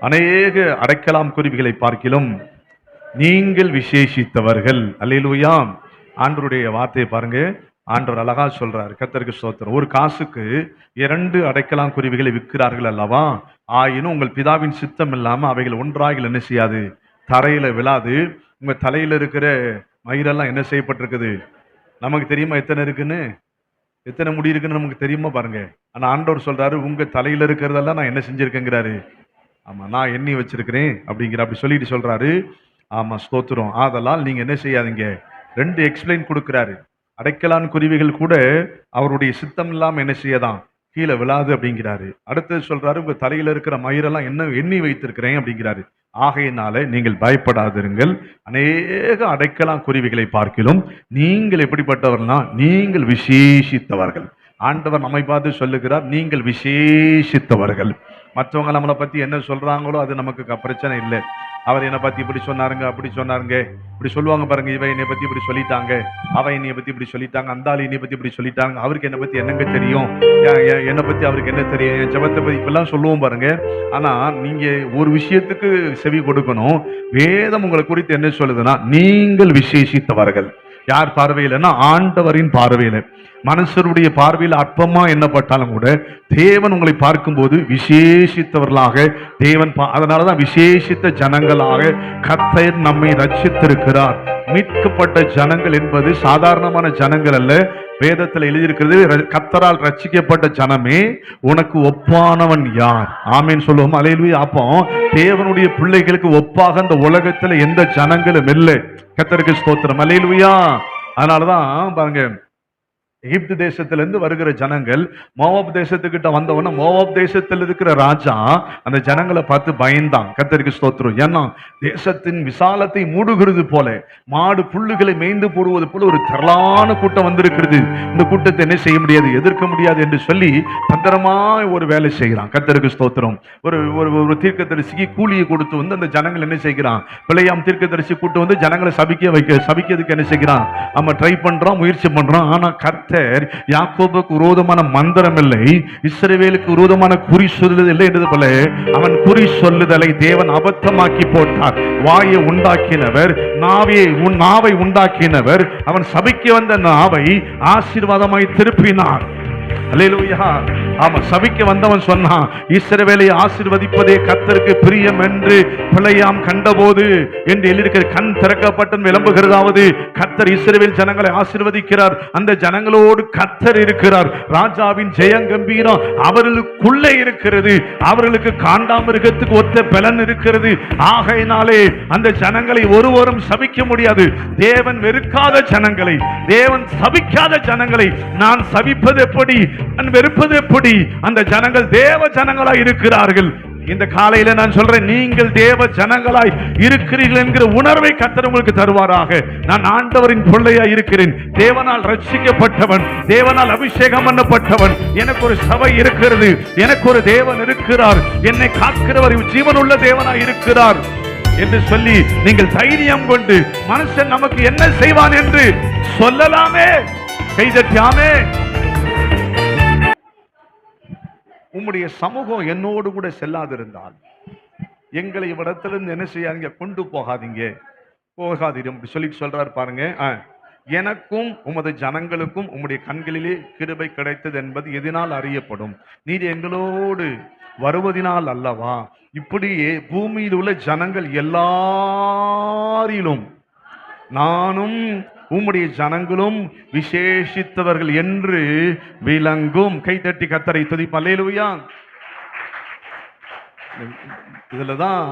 அநேக அடைக்கலாம் குருவிகளை பார்க்கிலும் நீங்கள் விசேஷித்தவர்கள். அல்லேலூயா. ஆண்டவருடைய வார்த்தையை பாருங்க. ஆண்டவர் அழகா சொல்றார். கர்த்தருக்கு ஸ்தோத்திரம். ஒரு காசுக்கு 2 அடைக்கலாம் குருவிகளை விற்கிறார்கள் அல்லவா? ஆயினும் உங்கள் பிதாவின் சித்தம் இல்லாம அவைகள் ஒன்றாக என்ன செய்யாது, தரையில விழாது. உங்க தலையில இருக்கிற மயிரெல்லாம் என்ன செய்யப்பட்டிருக்குது? நமக்கு தெரியுமா எத்தனை இருக்குன்னு? எத்தனை முடி இருக்குன்னு நமக்கு தெரியுமா பாருங்க. ஆனா ஆண்டவர் சொல்றாரு, உங்க தலையில இருக்கிறதெல்லாம் நான் என்ன செஞ்சிருக்கேங்கிறாரு. ஆமா, நான் எண்ணி வச்சிருக்கிறேன் அப்படிங்கிற அப்படி சொல்லிட்டு சொல்றாரு. ஆமா, ஸ்தோத்திரம். ஆதலால் நீங்க என்ன செய்யாதீங்க. 2 எக்ஸ்பிளைன் கொடுக்கிறாரு. அடைக்கலான் குருவிகள் கூட அவருடைய சித்தம் இல்லாம என்ன செய்யதான், கீழே விழாது அப்படிங்கிறாரு. அடுத்தது சொல்றாரு, உங்க தலையில இருக்கிற மயிரெல்லாம் என்ன எண்ணி வைத்திருக்கிறேன் அப்படிங்கிறாரு. ஆகையினால நீங்கள் பயப்படாதிருங்கள். அநேக அடைக்கலான் குருவிகளை பார்க்கிலும் நீங்கள் எப்படிப்பட்டவர்கள்னா, நீங்கள் விசேஷித்தவர்கள். ஆண்டவர் நம்மை பார்த்து சொல்லுகிறார், நீங்கள் விசேஷித்தவர்கள். மற்றவங்க நம்மளை பத்தி என்ன சொல்றாங்களோ அது நமக்கு பிரச்சனை இல்லை. அவர் என்னை பத்தி இப்படி சொன்னாருங்க, அப்படி சொன்னாருங்க, இப்படி சொல்லுவாங்க பாருங்க. இவன் என்னை பத்தி இப்படி சொல்லிட்டாங்க, அவன் என்னைய பத்தி இப்படி சொல்லிட்டாங்க, அந்த ஆள் என்னை பத்தி இப்படி சொல்லிட்டாங்க, அவருக்கு என்னை பத்தி என்னங்க தெரியும், என்னை பத்தி அவருக்கு என்ன தெரியும், என் ஜெபத்தை பத்தி இப்பெல்லாம் சொல்லுவோம் பாருங்க. ஆனா நீங்க ஒரு விஷயத்துக்கு செவி கொடுக்கணும். வேதம் உங்களை குறித்து என்ன சொல்லுதுன்னா, நீங்கள் விசேஷித்தவர்கள். யார் பார்வையிலன்னா, ஆண்டவரின் பார்வையில. மனுஷருடைய பார்வையில் அற்பமா எண்ணப்பட்டாலும் கூட தேவன் உங்களை பார்க்கும்போது விசேஷித்தவர்களாக தேவன் அதனாலதான் விசேஷித்த ஜனங்களாக கர்த்தர் நம்மை ரட்சித்திருக்கிறார். மீட்கப்பட்ட ஜனங்கள் என்பது சாதாரணமான ஜனங்கள் அல்ல. வேதத்தில் எழுதியிருக்கிறது, கர்த்தரால் ரட்சிக்கப்பட்ட ஜனமே உனக்கு ஒப்பானவன் யார்? ஆமேன் சொல்லுவோம். அல்லேலூயா. அப்போ தேவனுடைய பிள்ளைகளுக்கு ஒப்பாக இந்த உலகத்துல எந்த ஜனங்களும் இல்லை. கர்த்தருக்கு ஸ்தோத்திரம். அல்லேலூயா. அதனாலதான் பாருங்க, எகிப்து தேசத்திலிருந்து வருகிற ஜனங்கள் மோவாப் தேசத்துக்கிட்ட வந்தவன, மோவாப் தேசத்தில் இருக்கிற ராஜா அந்த ஜனங்களை பார்த்து பயந்தான். கர்த்தருக்கு ஸ்தோத்திரம். ஏன்னா தேசத்தின் விசாலத்தை மூடுகிறது போல, மாடு புல்லுகளை மேய்ந்து போடுவது போல ஒரு திரளான கூட்டம் வந்திருக்கிறது. இந்த கூட்டத்தை என்ன செய்ய முடியாது, எதிர்க்க முடியாது என்று சொல்லி தந்திரமா ஒரு வேலை செய்கிறான். கர்த்தருக்கு ஸ்தோத்திரம். ஒரு தீர்க்கதரிசிக்கு கூலியை கொடுத்து வந்து அந்த ஜனங்கள் என்ன செய்கிறான், பிள்ளையாம் தீர்க்கதரிசி கூட்டு வந்து ஜனங்களை சபிக்கிறதுக்கு என்ன செய்கிறான், நம்ம ட்ரை பண்றோம், முயற்சி பண்றோம். ஆனா யாக்கோபுக்கு விரோதமான மந்திரம் இல்லை, இஸ்ரவேலுக்கு விரோதமான குறி சொல்லுதல் இல்லை என்றது போல அவன் குறி சொல்லுதலை தேவன் அபத்தமாக்கி போட்டார். வாயை உண்டாக்கினவர், நாவை உண்டாக்கினவர், அவன் சபைக்கு வந்த நாவை ஆசீர்வாதமாய் திருப்பினார். அல்லேலூயா. ஆமா, சபைக்கு வந்தவன் சொன்னான், இஸ்ரவேலை ஆசீர்வதிப்பதே கர்த்தருக்கு பிரியம் என்று பிள்ளையாம் கண்டபோது என்று எழுதியிருக்கிற, கண் திறக்கப்பட்டு விளம்புகிறதாவது கர்த்தர் இஸ்ரவேல் ஜனங்களை ஆசீர்வதிக்கிறார். அந்த ஜனங்களோடு கர்த்தர் இருக்கிறார். ராஜாவின் ஜெயங்கம்பீரம் அவர்களுக்குள்ளே இருக்கிறது. அவர்களுக்கு காண்டாமிருகத்துக்கு ஒத்த பலன் இருக்கிறது. ஆகையினாலே அந்த ஜனங்களை ஒருவரும் சபிக்க முடியாது. தேவன் வெறுக்காத ஜனங்களை, தேவன் சபிக்காத ஜனங்களை நான் சபிப்பது எப்படி, நான் வெறுப்பது எப்படி? அந்த ஜனங்கள் தேவ ஜனங்களாய் இருக்கிறார்கள். இந்த காலையில நான் சொல்றேன், நீங்கள் தேவ ஜனங்களாய் இருக்கிறீர்கள் என்கிற உணர்வை கர்த்தர் உங்களுக்கு தருவாராக. நான் ஆண்டவரின் பிள்ளையாய் இருக்கிறேன், தேவனால் ரட்சிக்கப்பட்டவன், தேவனால் அபிஷேகம் பண்ணப்பட்டவன். எனக்கு ஒரு சபை இருக்கிறது, எனக்கு ஒரு தேவன் இருக்கிறார், என்னை காக்கிறவர் ஜீவனுள்ள தேவனாய் இருக்கிறார் என்று சொல்லி நீங்கள் தைரியம் கொண்டு மனுஷன் நமக்கு என்ன செய்வான் என்று சொல்லலாமே. கைதட்டியாமே. உம்முடைய சமூகம் என்னோடு கூட செல்லாதிருந்தால் எங்களை இவ்விடத்திலிருந்து என்ன செய்யாதீங்க, கொண்டு போகாதீரும் சொல்லிட்டு சொல்றாரு பாருங்க. எனக்கும் உமது ஜனங்களுக்கும் உம்முடைய கண்களிலே கிருபை கிடைத்தது என்பது எதனால் அறியப்படும், நீர் எங்களோடு வருவதினால் அல்லவா. இப்படியே பூமியில் உள்ள ஜனங்கள் எல்லாரிலும் நானும் உம்முடைய ஜனங்களும் விசேஷித்தவர்கள் என்று விளங்கும். கைதட்டி கர்த்தரை துதிப்போம். அல்லேலூயா. இதுலதான்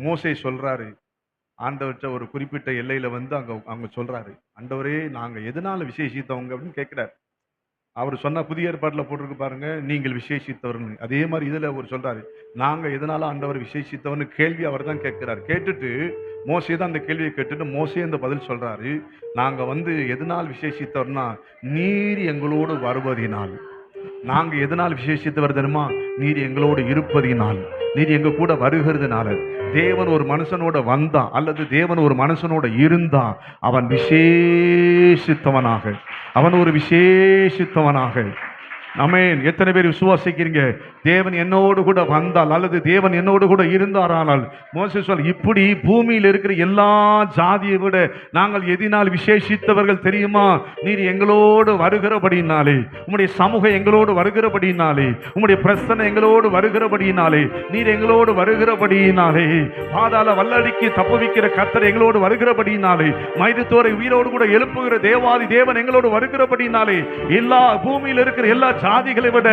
மோசே சொல்றாரு, ஆண்டவர்கிட்ட ஒரு குறிப்பிட்ட எல்லையில வந்து அவங்க சொல்றாரு, ஆண்டவரே நாங்க எதனால விசேஷித்தவங்க அப்படின்னு கேட்கிறார். அவர் சொன்ன புதிய ஏற்பாட்டில் போட்டிருக்கு பாருங்க, நீங்கள் விசேஷித்தவர்னு. அதே மாதிரி இதுல அவர் சொல்றாரு, நாங்க எதனால ஆண்டவர் விசேஷித்தவர்னு கேள்வி அவர் தான் கேட்கிறார். கேட்டுட்டு மோசே தான் அந்த கேள்வியை கேட்டுட்டு மோசே அந்த பதில் சொல்றாரு, நாங்க வந்து எதனால் விசேஷித்தவர்னா நீர் எங்களோடு வருவதினால். நாங்க எதனால் விசேஷித்தவர் தெரியுமா, நீர் எங்களோடு இருப்பதினால், நீர் எங்க கூட வருகிறதுனால. தேவன் ஒரு மனுஷனோட வந்தா அல்லது தேவன் ஒரு மனுஷனோட இருந்தா அவன் விசேஷித்தவனாக, அவன் ஒரு விசேஷித்தவனாக ஆமென். எத்தனை பேர் விசுவாசிக்கிறீங்க? தேவன் என்னோடு கூட வந்தால் அல்லது தேவன் என்னோடு கூட இருந்தாரானால், மோசே சொல் இப்படி பூமியில் இருக்கிற எல்லா ஜாதியை விட நாங்கள் எதினால் விசேஷித்தவர்கள் தெரியுமா? நீர் எங்களோடு வருகிறபடினாலே, உம்முடைய சமூகம் எங்களோடு வருகிறபடினாலே, உம்முடைய பிரசன்னம் எங்களோடு வருகிறபடினாலே, நீர் எங்களோடு வருகிறபடினாலே, பாதாள வல்லடிக்கு தப்புவிக்கிற கர்த்தர் எங்களோடு வருகிறபடினாலே, மரித்தோரை உயிரோடு கூட எழுப்புகிற தேவாதி தேவன் எங்களோடு வருகிறபடினாலே, எல்லா பூமியில் இருக்கிற எல்லா ஜாதிகளை விட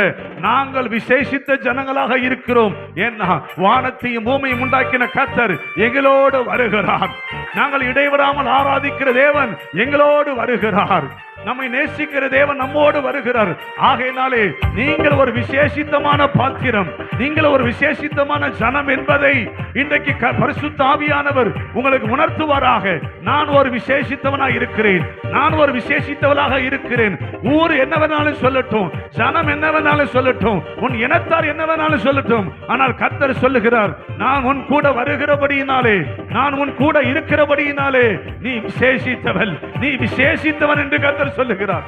நாங்கள் விசேஷித்த ஜனங்களாக இருக்கிறோம். ஏன்னா வானத்தையும் பூமியும் உண்டாக்கின கர்த்தர் எங்களோடு வருகிறார். நாங்கள் இடைவிடாமல் ஆராதிக்கிற தேவன் எங்களோடு வருகிறார். நம்மை நேசிக்கிற தேவன் நம்மோடு வருகிறார். ஆகையினாலே நீங்கள் ஒரு விசேஷித்தமான பாத்திரம், நீங்கள் ஒரு விசேஷித்தமான ஜனம் என்பதை இன்றைக்கு பரிசுத்த ஆவியானவர் உங்களுக்கு உணர்த்துவாராக. நான் ஒரு விசேஷித்தவனாக இருக்கிறேன், நான் ஒரு விசேஷித்தவனாக இருக்கிறேன். ஊர் என்ன வேணாலும் சொல்லட்டும், ஜனம் என்ன வேணாலும் சொல்லட்டும், உன் இனத்தார் என்ன வேணாலும் சொல்லட்டும், ஆனால் கர்த்தர் சொல்லுகிறார், நான் உன் கூட வருகிறபடியினாலே, நான் உன் கூட இருக்கிறபடியினாலே நீ விசேஷித்தவள், நீ விசேஷித்தவன் என்று கர்த்தர் சொல்லுகிறார்.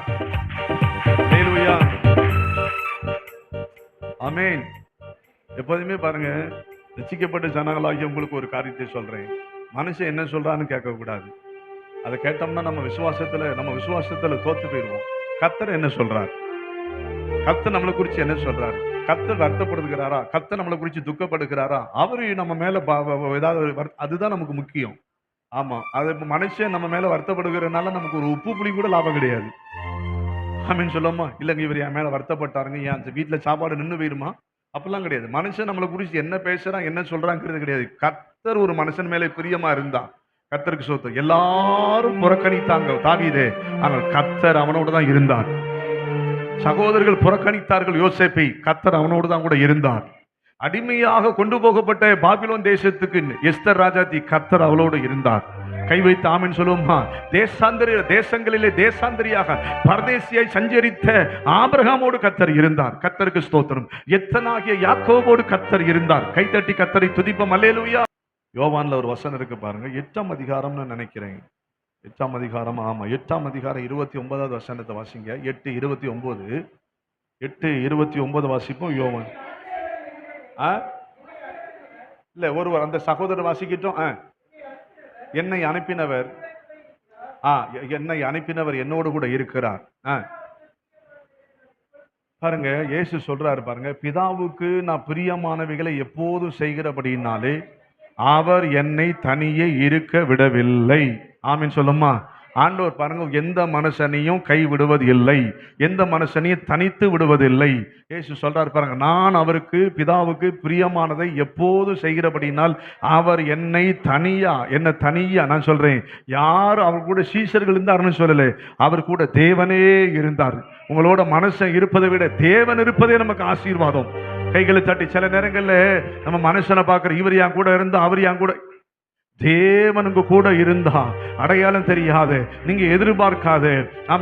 ஹல்லேலூயா, ஆமென். எப்போதுமே பாருங்க, ரட்சிக்கப்பட்ட ஜனங்களாகிய உங்களுக்கு ஒரு காரியத்தை சொல்றேன். மனுஷன் என்ன சொல்றான்னு கேட்க கூடாது. அதை கேட்டோம்னா நம்ம விசுவாசத்துல தோத்து போயிடுவோம். கர்த்தர் என்ன சொல்றார்? கர்த்தர் நம்மளை குறித்து என்ன சொல்றாரு? கர்த்தர் வருத்தப்படுகிறாரா? கர்த்தர் நம்மளை குறித்து துக்கப்படுகிறாரா? அவரு நம்ம மேல ஏதாவது, அதுதான் நமக்கு முக்கியம். ஆமா, அது மனுஷன் நம்ம மேல வருத்தப்படுகிறதுனால நமக்கு ஒரு உப்பு புளி கூட லாபம் கிடையாது. ஆமீன் சொல்லுமா? இல்லைங்க, இவர் என் மேல வருத்தப்பட்டாருங்க, என் வீட்டுல சாப்பாடு நின்று போயிருமா? அப்படிலாம் கிடையாது. மனுஷன் நம்மளை குறித்து என்ன பேசுறான், என்ன சொல்றாங்கிறது கிடையாது. கர்த்தர் ஒரு மனுஷன் மேல பிரியமா இருந்தா, கர்த்தருக்கு ஸ்தோத்திரம். எல்லாரும் புறக்கணித்தாங்க தாவீதே, ஆனால் கர்த்தர் அவனோடு தான் இருந்தார். சகோதரர்கள் புறக்கணித்தார்கள் யோசேப்பை, கர்த்தர் அவனோடு தான் கூட இருந்தார். அடிமையாக கொண்டு போகப்பட்ட பாபிலோன் தேசத்துக்கு எஸ்தர் ராஜாத்தி, கர்த்தர் அவளோடு இருந்தார். கை வைத்து ஆமென் சொல்லுவோமா? தேசங்களிலே தேசாந்தரியாக பரதேசியாய் சஞ்சரித்த ஆபிரகாமோடு கர்த்தர் இருந்தார். கர்த்தருக்கு ஸ்தோத்திரம். எத்தனாகிய யாக்கோபோடு கர்த்தர் இருந்தார். கைத்தட்டி கர்த்தரை துதிப்போம். அல்லேலூயா. யோவான்ல ஒரு வசனம் இருக்கு பாருங்க, 8ஆம் அதிகாரம்னு நினைக்கிறேன். 8ஆம் அதிகாரம், ஆமா 8ஆம் அதிகாரம் 29வது வசனத்தை வாசிங்க. 8:29, 8:29 வாசிப்போம். யோவான் இல்ல, ஒருவர் அந்த சகோதரர் வாசிக்கிட்டோம். என்னை அனுப்பினவர் என்னோடு கூட இருக்கிறார். பாருங்க, இயேசு சொல்றாரு பாருங்க, பிதாவுக்கு நான் பிரியமானவைகளை எப்போதும் செய்கிறபடினாலே அவர் என்னை தனியே இருக்க விடவில்லை. ஆமீன் சொல்லுமா? ஆண்டவர் பாருங்க, எந்த மனுஷனையும் கை விடுவது இல்லை, எந்த மனுஷனையும் தனித்து விடுவதில்லை. இயேசு சொல்றாரு பாருங்க, நான் அவருக்கு பிதாவுக்கு பிரியமானதை எப்போதும் செய்கிறபடினால் அவர் என்னை தனியா நான் சொல்றேன், யார் அவர் கூட சீஷர்கள் இருந்தார்னு சொல்லல, அவர் கூட தேவனே இருந்தார். உங்களோட மனுஷன் இருப்பதை விட தேவன் இருப்பதே நமக்கு ஆசீர்வாதம். கைகளை தட்டி, சில நேரங்கள்ல நம்ம மனுஷனை பார்க்கிற, இவர் என் கூட இருந்தா, அவர் என் கூட, தேவனுக்கு கூட இருந்தா அடையாளம் தெரியாத, நீங்க எதிர்பார்க்காத,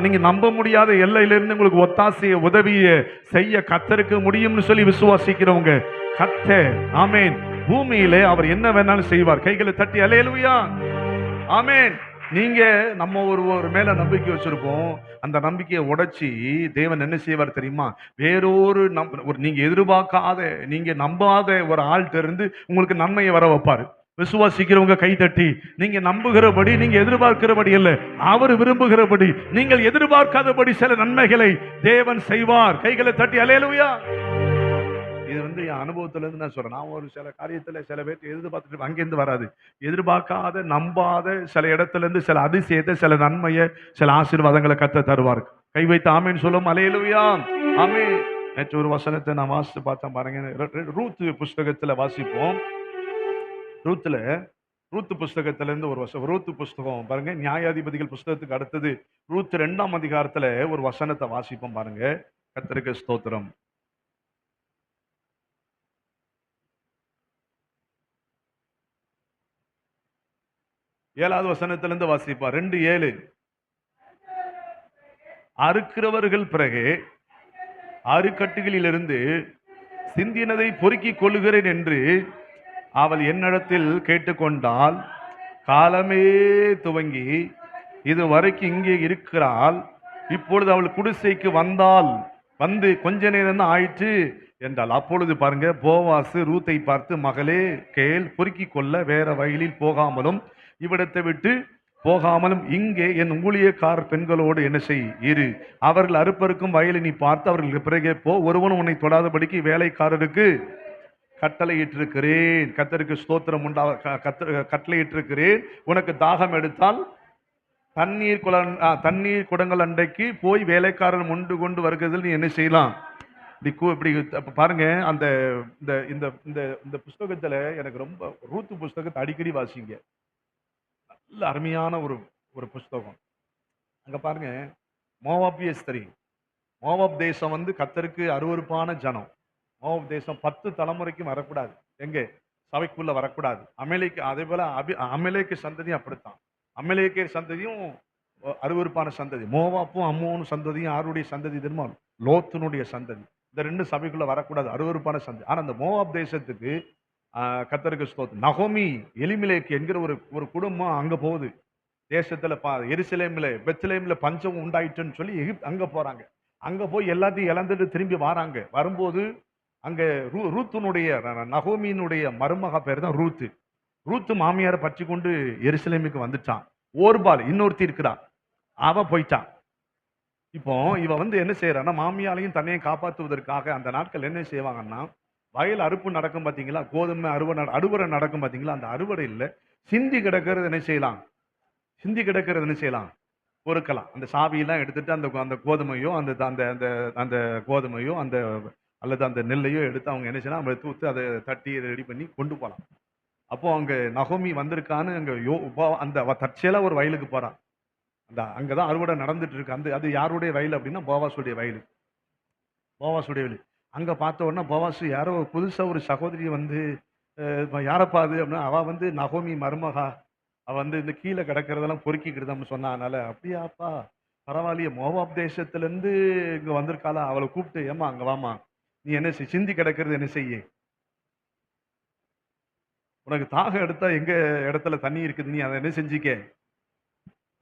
நீங்க நம்ப முடியாத எல்லையிலிருந்து உங்களுக்கு ஒத்தாசைய உதவிய செய்ய கர்த்தருக்கு முடியும்னு சொல்லி விசுவாசிக்கிறவங்க கர்த்தர், ஆமேன், பூமியிலே அவர் என்ன வேணாலும் செய்வார். கைகளை தட்டி அல்லேலூயா, ஆமேன். நீங்க நம்ம ஒரு மேல நம்பிக்கை வச்சிருப்போம், அந்த நம்பிக்கையை உடைச்சி தேவன் என்ன செய்வார் தெரியுமா? வேறொரு நீங்க எதிர்பார்க்காத, நீங்க நம்பாத ஒரு ஆள்கிட்ட இருந்து உங்களுக்கு நன்மையை வர வைப்பாரு. விசுவாசிக்கிறவங்க கை தட்டி, நீங்க நம்புகிறபடி, நீங்க எதிர்பார்க்கிறபடி அல்ல, அவர் விரும்புகிறபடி, நீங்கள் எதிர்பார்க்காதபடி சில நன்மைகளை தேவன் செய்வார். கைகளை தட்டி அல்லேலூயா. இது என் அனுபவத்துல இருந்து நான் சொல்றேன். நான் ஒரு சில காரியத்துல சில பேர் எதிர்பார்த்துட்டு அங்கிருந்து வராது, எதிர்பார்க்காத நம்பாத சில இடத்துல இருந்து சில அதிசயத்தை, சில நன்மையை, சில ஆசீர்வாதங்களை கர்த்தர் தருவார். கை வைத்து ஆமேன் சொல்லும். அல்லேலூயா, ஆமென். நேற்று ஒரு வசனத்தை நான் வாசித்து பார்த்தேன் பாருங்க. ரூத் புஸ்தகத்துல வாசிப்போம். ரூத் புஸ்தகத்துல இருந்து ஒரு வசனம். ரூத் புஸ்தகம் பாருங்க, நியாயாதிபதிகள் புஸ்தகத்துக்கு அடுத்தது ரூத் 2ஆம் அதிகாரத்துல ஒரு வசனத்தை வாசிப்போம் பாருங்க. கர்த்தருக்கு ஸ்தோத்திரம். ஏழாவது வசனத்திலிருந்து வாசிப்பா. 2:7. அறுக்கிறவர்கள் பிறகு அறுக்கட்டுகளிலிருந்து சிந்தினதை பொறுக்கிக் கொள்ளுகிறேன் என்று அவள் என்னிடத்தில் கேட்டுக்கொண்டால், காலமே துவங்கி இது வரைக்கும் இங்கே இருக்கிறாள். இப்பொழுது அவள் குடிசைக்கு வந்தாள். வந்து கொஞ்ச நேரம் தான் ஆயிற்று என்றால், அப்பொழுது பாருங்க, போவாசு ரூத்தை பார்த்து, மகளே கேள், பொறுக்கிக் கொள்ள வேற வயலில் போகாமலும் இவ்விடத்தை விட்டு போகாமலும் இங்கே என் ஊழியக்கார பெண்களோடு என்ன செய் இரு. அவர்கள் அறுப்பருக்கும் வயலை நீ பார்த்து அவர்களுக்கு பிறகே போ. ஒருவனும் உன்னை தொடாதபடிக்கு வேலைக்காரருக்கு கட்டளையிட்டிருக்கிறேன். கர்த்தருக்கு ஸ்தோத்திரம் உண்டா. கட்டளையிட்டிருக்கிறேன். உனக்கு தாகம் எடுத்தால் தண்ணீர் குடங்கள் அண்டைக்கு போய் வேலைக்காரன் முண்டு கொண்டு வருகிறதில் நீ என்ன செய்யலாம். இப்படி பாருங்க. அந்த இந்த இந்த இந்த இந்த புஸ்தகத்துல எனக்கு ரொம்ப ரூத்து புஸ்தகத்தை அடிக்கடி வாசிங்க. நல்ல அருமையான ஒரு ஒரு புஸ்தகம். அங்க பாருங்க, மோவாபியஸ் தெரியும். மோவாப் தேசம் வந்து கர்த்தருக்கு அருவருப்பான ஜனம். மோவாப் தேசம் 10 தலைமுறைக்கும் வரக்கூடாது. எங்க சபைக்குள்ள வரக்கூடாது. அமலேக்கு அதே போல அமலேக்கு சந்ததியும் அப்படித்தான். அமலேக்கே சந்ததியும் அருவருப்பான சந்ததி. மோவாப்பும் அம்மோனும் சந்ததியும் யாருடைய சந்ததி தெரியுமா? லோத்தினுடைய சந்ததி. இந்த 2 சபைக்குள்ள வரக்கூடாது, அருவருப்பான சந்ததி. ஆனா அந்த மோவாப் தேசத்துக்கு கர்த்தருக்கு ஸ்தோத்திரம். நகோமி எலிமெலேக்கு என்கிற ஒரு குடும்பம் அங்க போகுது. தேசத்துல எருசலேம்ல பெத்லெஹேம்ல பஞ்சம் உண்டாயிட்டுன்னு சொல்லி அங்க போறாங்க. அங்க போய் எல்லாத்தையும் இழந்துட்டு திரும்பி வராங்க. வரும்போது அங்க ரூத்துனுடைய நகோமியினுடைய மருமக பேர் தான் ரூத்து. ரூத்து மாமியாரை பற்றி கொண்டு எருசலேமுக்கு வந்துட்டான். ஓர்பால் இன்னொருத்தி இருக்கிறான், அவ போயிட்டான். இப்போ இவ வந்து என்ன செய்யறான்னா, மாமியாலையும் தன்னையும் காப்பாற்றுவதற்காக அந்த நாட்கள் என்ன செய்வாங்கன்னா, வயல் அறுப்பு நடக்கும் பாத்தீங்களா, கோதுமை அறுவடை நடக்கும் பாத்தீங்களா, அந்த அறுவடை இல்ல சிந்தி கிடக்கிறது என்ன செய்யலாம், சிந்தி கிடக்கிறது என்ன செய்யலாம், பொறுக்கலாம். அந்த சாவியெல்லாம் எடுத்துட்டு அந்த அந்த கோதுமையோ அந்த அந்த அந்த அந்த கோதுமையோ அந்த அல்லது அந்த நெல்லையோ எடுத்து அவங்க என்ன செய்யலாம், அவங்க தூத்து அதை தட்டி ரெடி பண்ணி கொண்டு போகலாம். அப்போ அங்க நகோமி வந்திருக்கான்னு அங்க அந்த தற்செயலா ஒரு வயலுக்கு போறான். அந்த அங்கதான் அறுவடை நடந்துட்டு இருக்கு. அந்த அது யாருடைய வயல் அப்படின்னா போவாசுடைய வயல். போவாசுடைய வயல். அங்க பார்த்த உடனே போவாசு யாரோ புதுசா ஒரு சகோதரி வந்து யாரப்பா அது அப்படின்னா, அவ வந்து நகோமி மருமகா, அவ வந்து இந்த கீழே கிடக்கிறதெல்லாம் பொறுக்கிக்கிட்டுதான் சொன்னானால, அப்படியாப்பா பரவாயில்லையே, மோவாப் தேசத்துல இருந்து இங்க வந்திருக்காளா, அவளை கூப்பிட்டு, ஏமா அங்க வாமா, நீ என்ன சிந்தி கிடக்கிறது என்ன செய்ய, உனக்கு தாகம் எடுத்தா எங்க இடத்துல தண்ணி இருக்குது, நீ அதை என்ன செஞ்சிக்க,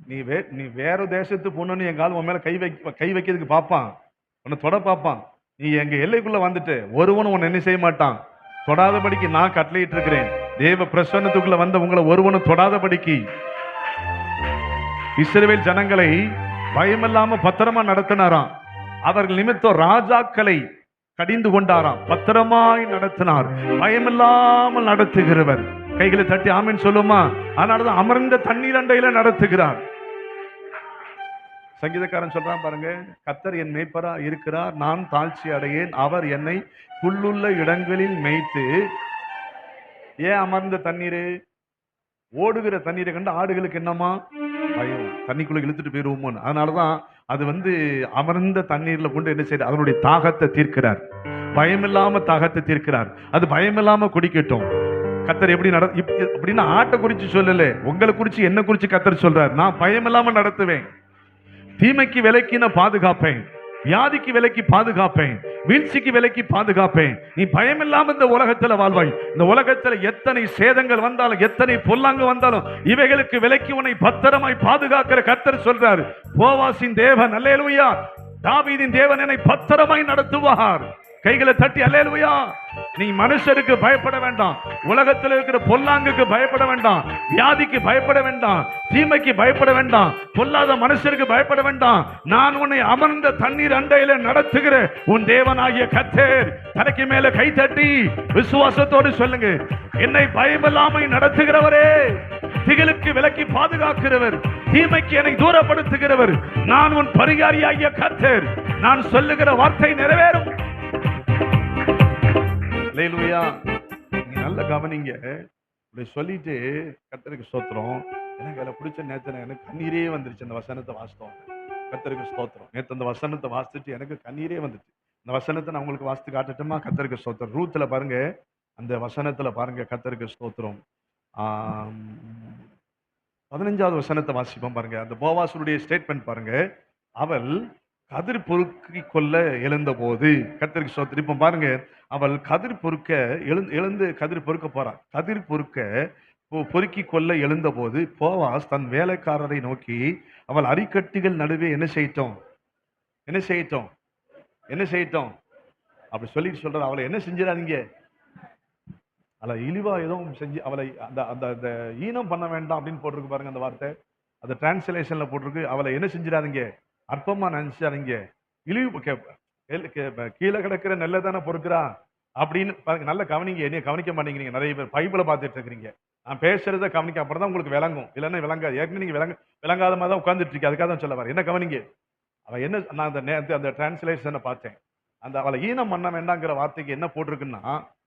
நீ வேற தேசத்து பொண்ணுன்னு என் கால் உன் மேல கை வைக்கிறதுக்கு பார்ப்பான், உன்னை தொட பார்ப்பான். நீ எங்க எல்லைக்குள்ள வந்துட்டு ஒருவனும் உன்னை என்ன செய்ய மாட்டான், தொடாதபடிக்கு நான் கட்டளையிட்டு இருக்கிறேன். தேவ பிரசன்னத்துக்குள்ள வந்த உங்களை ஒருவனும் தொடாதபடிக்கு. இஸ்ரவேல் ஜனங்களை பயமில்லாம பத்திரமா நடத்தினாராம். அவர்கள் நிமித்தம் ராஜாக்களை கடிந்து கொண்டாராம். பத்திரமாய் நடத்தினார். பயமில்லாமல் நடத்துகிறவர். கைகளை தட்டி ஆமென் சொல்லுமா. அதனாலதான் அமர்ந்த தண்ணீர் அண்டையில நடத்துகிறார். சங்கீதக்காரன் சொல்றான் பாருங்க, கர்த்தர் என் மேய்ப்பரா இருக்கிறார், நான் தாழ்ச்சி அடையேன், அவர் என்னை புல்லுள்ள இடங்களில் மேய்த்து. ஏன் அமர்ந்த தண்ணீரு, ஓடுகிற தண்ணீரை கண்டு ஆடுகளுக்கு என்னமா பயம், தண்ணிக்குள்ள இழுத்துட்டு போயிருவோமோ. அதனாலதான் அது வந்து அமர்ந்த தண்ணீர்ல கொண்டு என்ன செய்யறார், அதனுடைய தாகத்தை தீர்க்கிறார். பயமில்லாம தாகத்தை தீர்க்கிறார். அது பயமில்லாம குடிக்கட்டும். கர்த்தர் எப்படி அப்படின்னு ஆட்டை குறிச்சு சொல்லல, உங்களை குறிச்சு என்ன குறிச்சு கர்த்தர் சொல்றார், நான் பயமில்லாம நடத்துவேன், தீமைக்கு விலக்கி நான் பாதுகாப்பேன், வியாதிக்கு விலக்கி பாதுகாப்பேன், வீழ்ச்சிக்கு விலக்கி பாதுகாப்பேன். நீ பயமில்லாம இந்த உலகத்துல வாழ்வாய். இந்த உலகத்துல எத்தனை சேதங்கள் வந்தாலும் எத்தனை பொல்லாங்கு வந்தாலும் இவைகளுக்கு விலக்கி உன்னை பத்திரமாய் பாதுகாக்கிற கர்த்தர் சொல்றார். போவாசின் தேவன் அல்லேலூயா, தாவீதின் தேவன் என்னை பத்திரமாய் நடத்துவார். கைகளை தட்டி அல்லேலூயா. நீ மனுஷருக்கு பயப்பட வேண்டாம், உலகத்தில் இருக்கிற பொல்லாங்குக்கு பயப்பட வேண்டாம், வியாதிக்கு பயப்பட வேண்டாம், தீமைக்கு பயப்பட வேண்டாம், பொல்லாத மனுஷருக்கு பயப்பட வேண்டாம். நான் உன்னை அமர்ந்த தண்ணீர் அண்டையில நடத்துகிற உன் தேவனாகிய கர்த்தர். தலைக்கு மேல கை தட்டி விசுவாசத்தோடு சொல்லுங்க, என்னை பயமில்லாமல் நடத்துகிறவரே, திகிலுக்கு விலக்கி பாதுகாக்கிறவர், தீமைக்கு என்னை தூரப்படுத்துகிறவர், நான் உன் பரிகாரியாகிய கர்த்தர். நான் சொல்லுகிற வார்த்தை நிறைவேறும். அல்லேலூயா. நீ நல்ல கவனிங்க. இப்படி சொல்லிட்டு கர்த்தருக்கு ஸ்தோத்திரம். எனக்கு அதில் பிடிச்ச நேரத்தில் எனக்கு கண்ணீரே வந்துருச்சு. அந்த வசனத்தை வாசித்தோம். கர்த்தருக்கு ஸ்தோத்திரம். நேற்று அந்த வசனத்தை வாசிச்சுட்டு எனக்கு கண்ணீரே வந்துச்சு. இந்த வசனத்தை நான் உங்களுக்கு வாசித்து காட்டட்டுமா? கர்த்தருக்கு ஸ்தோத்திரம். ரூத்துல பாருங்க, அந்த வசனத்துல பாருங்க, கர்த்தருக்கு ஸ்தோத்திரம். 15வது வசனத்தை வாசிப்போம் பாருங்க. அந்த போவாசுடைய ஸ்டேட்மெண்ட் பாருங்க. அவள் கதிர் பொறுக்கி கொள்ள எழுந்த போது, கர்த்தருக்கு ஸ்தோத்திரம். இப்ப பாருங்க, அவள் கதிர் பொறுக்க எழுந்து கதிர் பொறுக்க போறாள். கதிர் பொறுக்கி கொள்ள எழுந்த போது போவாஸ் தன் வேலைக்காரரை நோக்கி, அவள் அரிக்கட்டிகள் நடுவே என்ன செய்யட்டும், என்ன செய்யட்டும் அப்படி சொல்லிட்டு சொல்றாரு, அவளை என்ன செஞ்சிடாதீங்க, அவளை இழிவா எதுவும் செஞ்சு அவளை அந்த அந்த அந்த ஈனம் பண்ண வேண்டாம் அப்படின்னு போட்டிருக்கு பாருங்க அந்த வார்த்தை. அந்த டிரான்ஸ்லேஷன்ல போட்டிருக்கு, அவளை என்ன செஞ்சிடாதீங்க, அற்பமா நினைச்சிடாதீங்க, இழிவு கீழே கிடக்கிற நெல்லை தானே பொறுக்கிறா அப்படின்னு பாருங்க. நல்ல கவனிங்க, என்ன கவனிக்க மாட்டேங்கிறீங்க. நிறைய பேர் பைபிளை பார்த்துட்டு இருக்கிறீங்க. நான் பேசுறத கவனிக்க, அப்புறம் தான் உங்களுக்கு விளங்கும், இல்லைன்னா விளங்காது. ஏற்கனவே நீங்க விளங்காத மாதிரி தான் உட்கார்ந்துட்டு இருக்கீங்க. அதுக்காக தான் சொல்ல வரேன். என்ன கவனிங்க. அவ என்ன, நான் அந்த நேரத்து அந்த டிரான்ஸ்லேஷனை பார்த்தேன். அந்த அவளை ஈனம் பண்ண வேண்டாங்கிற வார்த்தைக்கு என்ன போட்டிருக்குன்னா,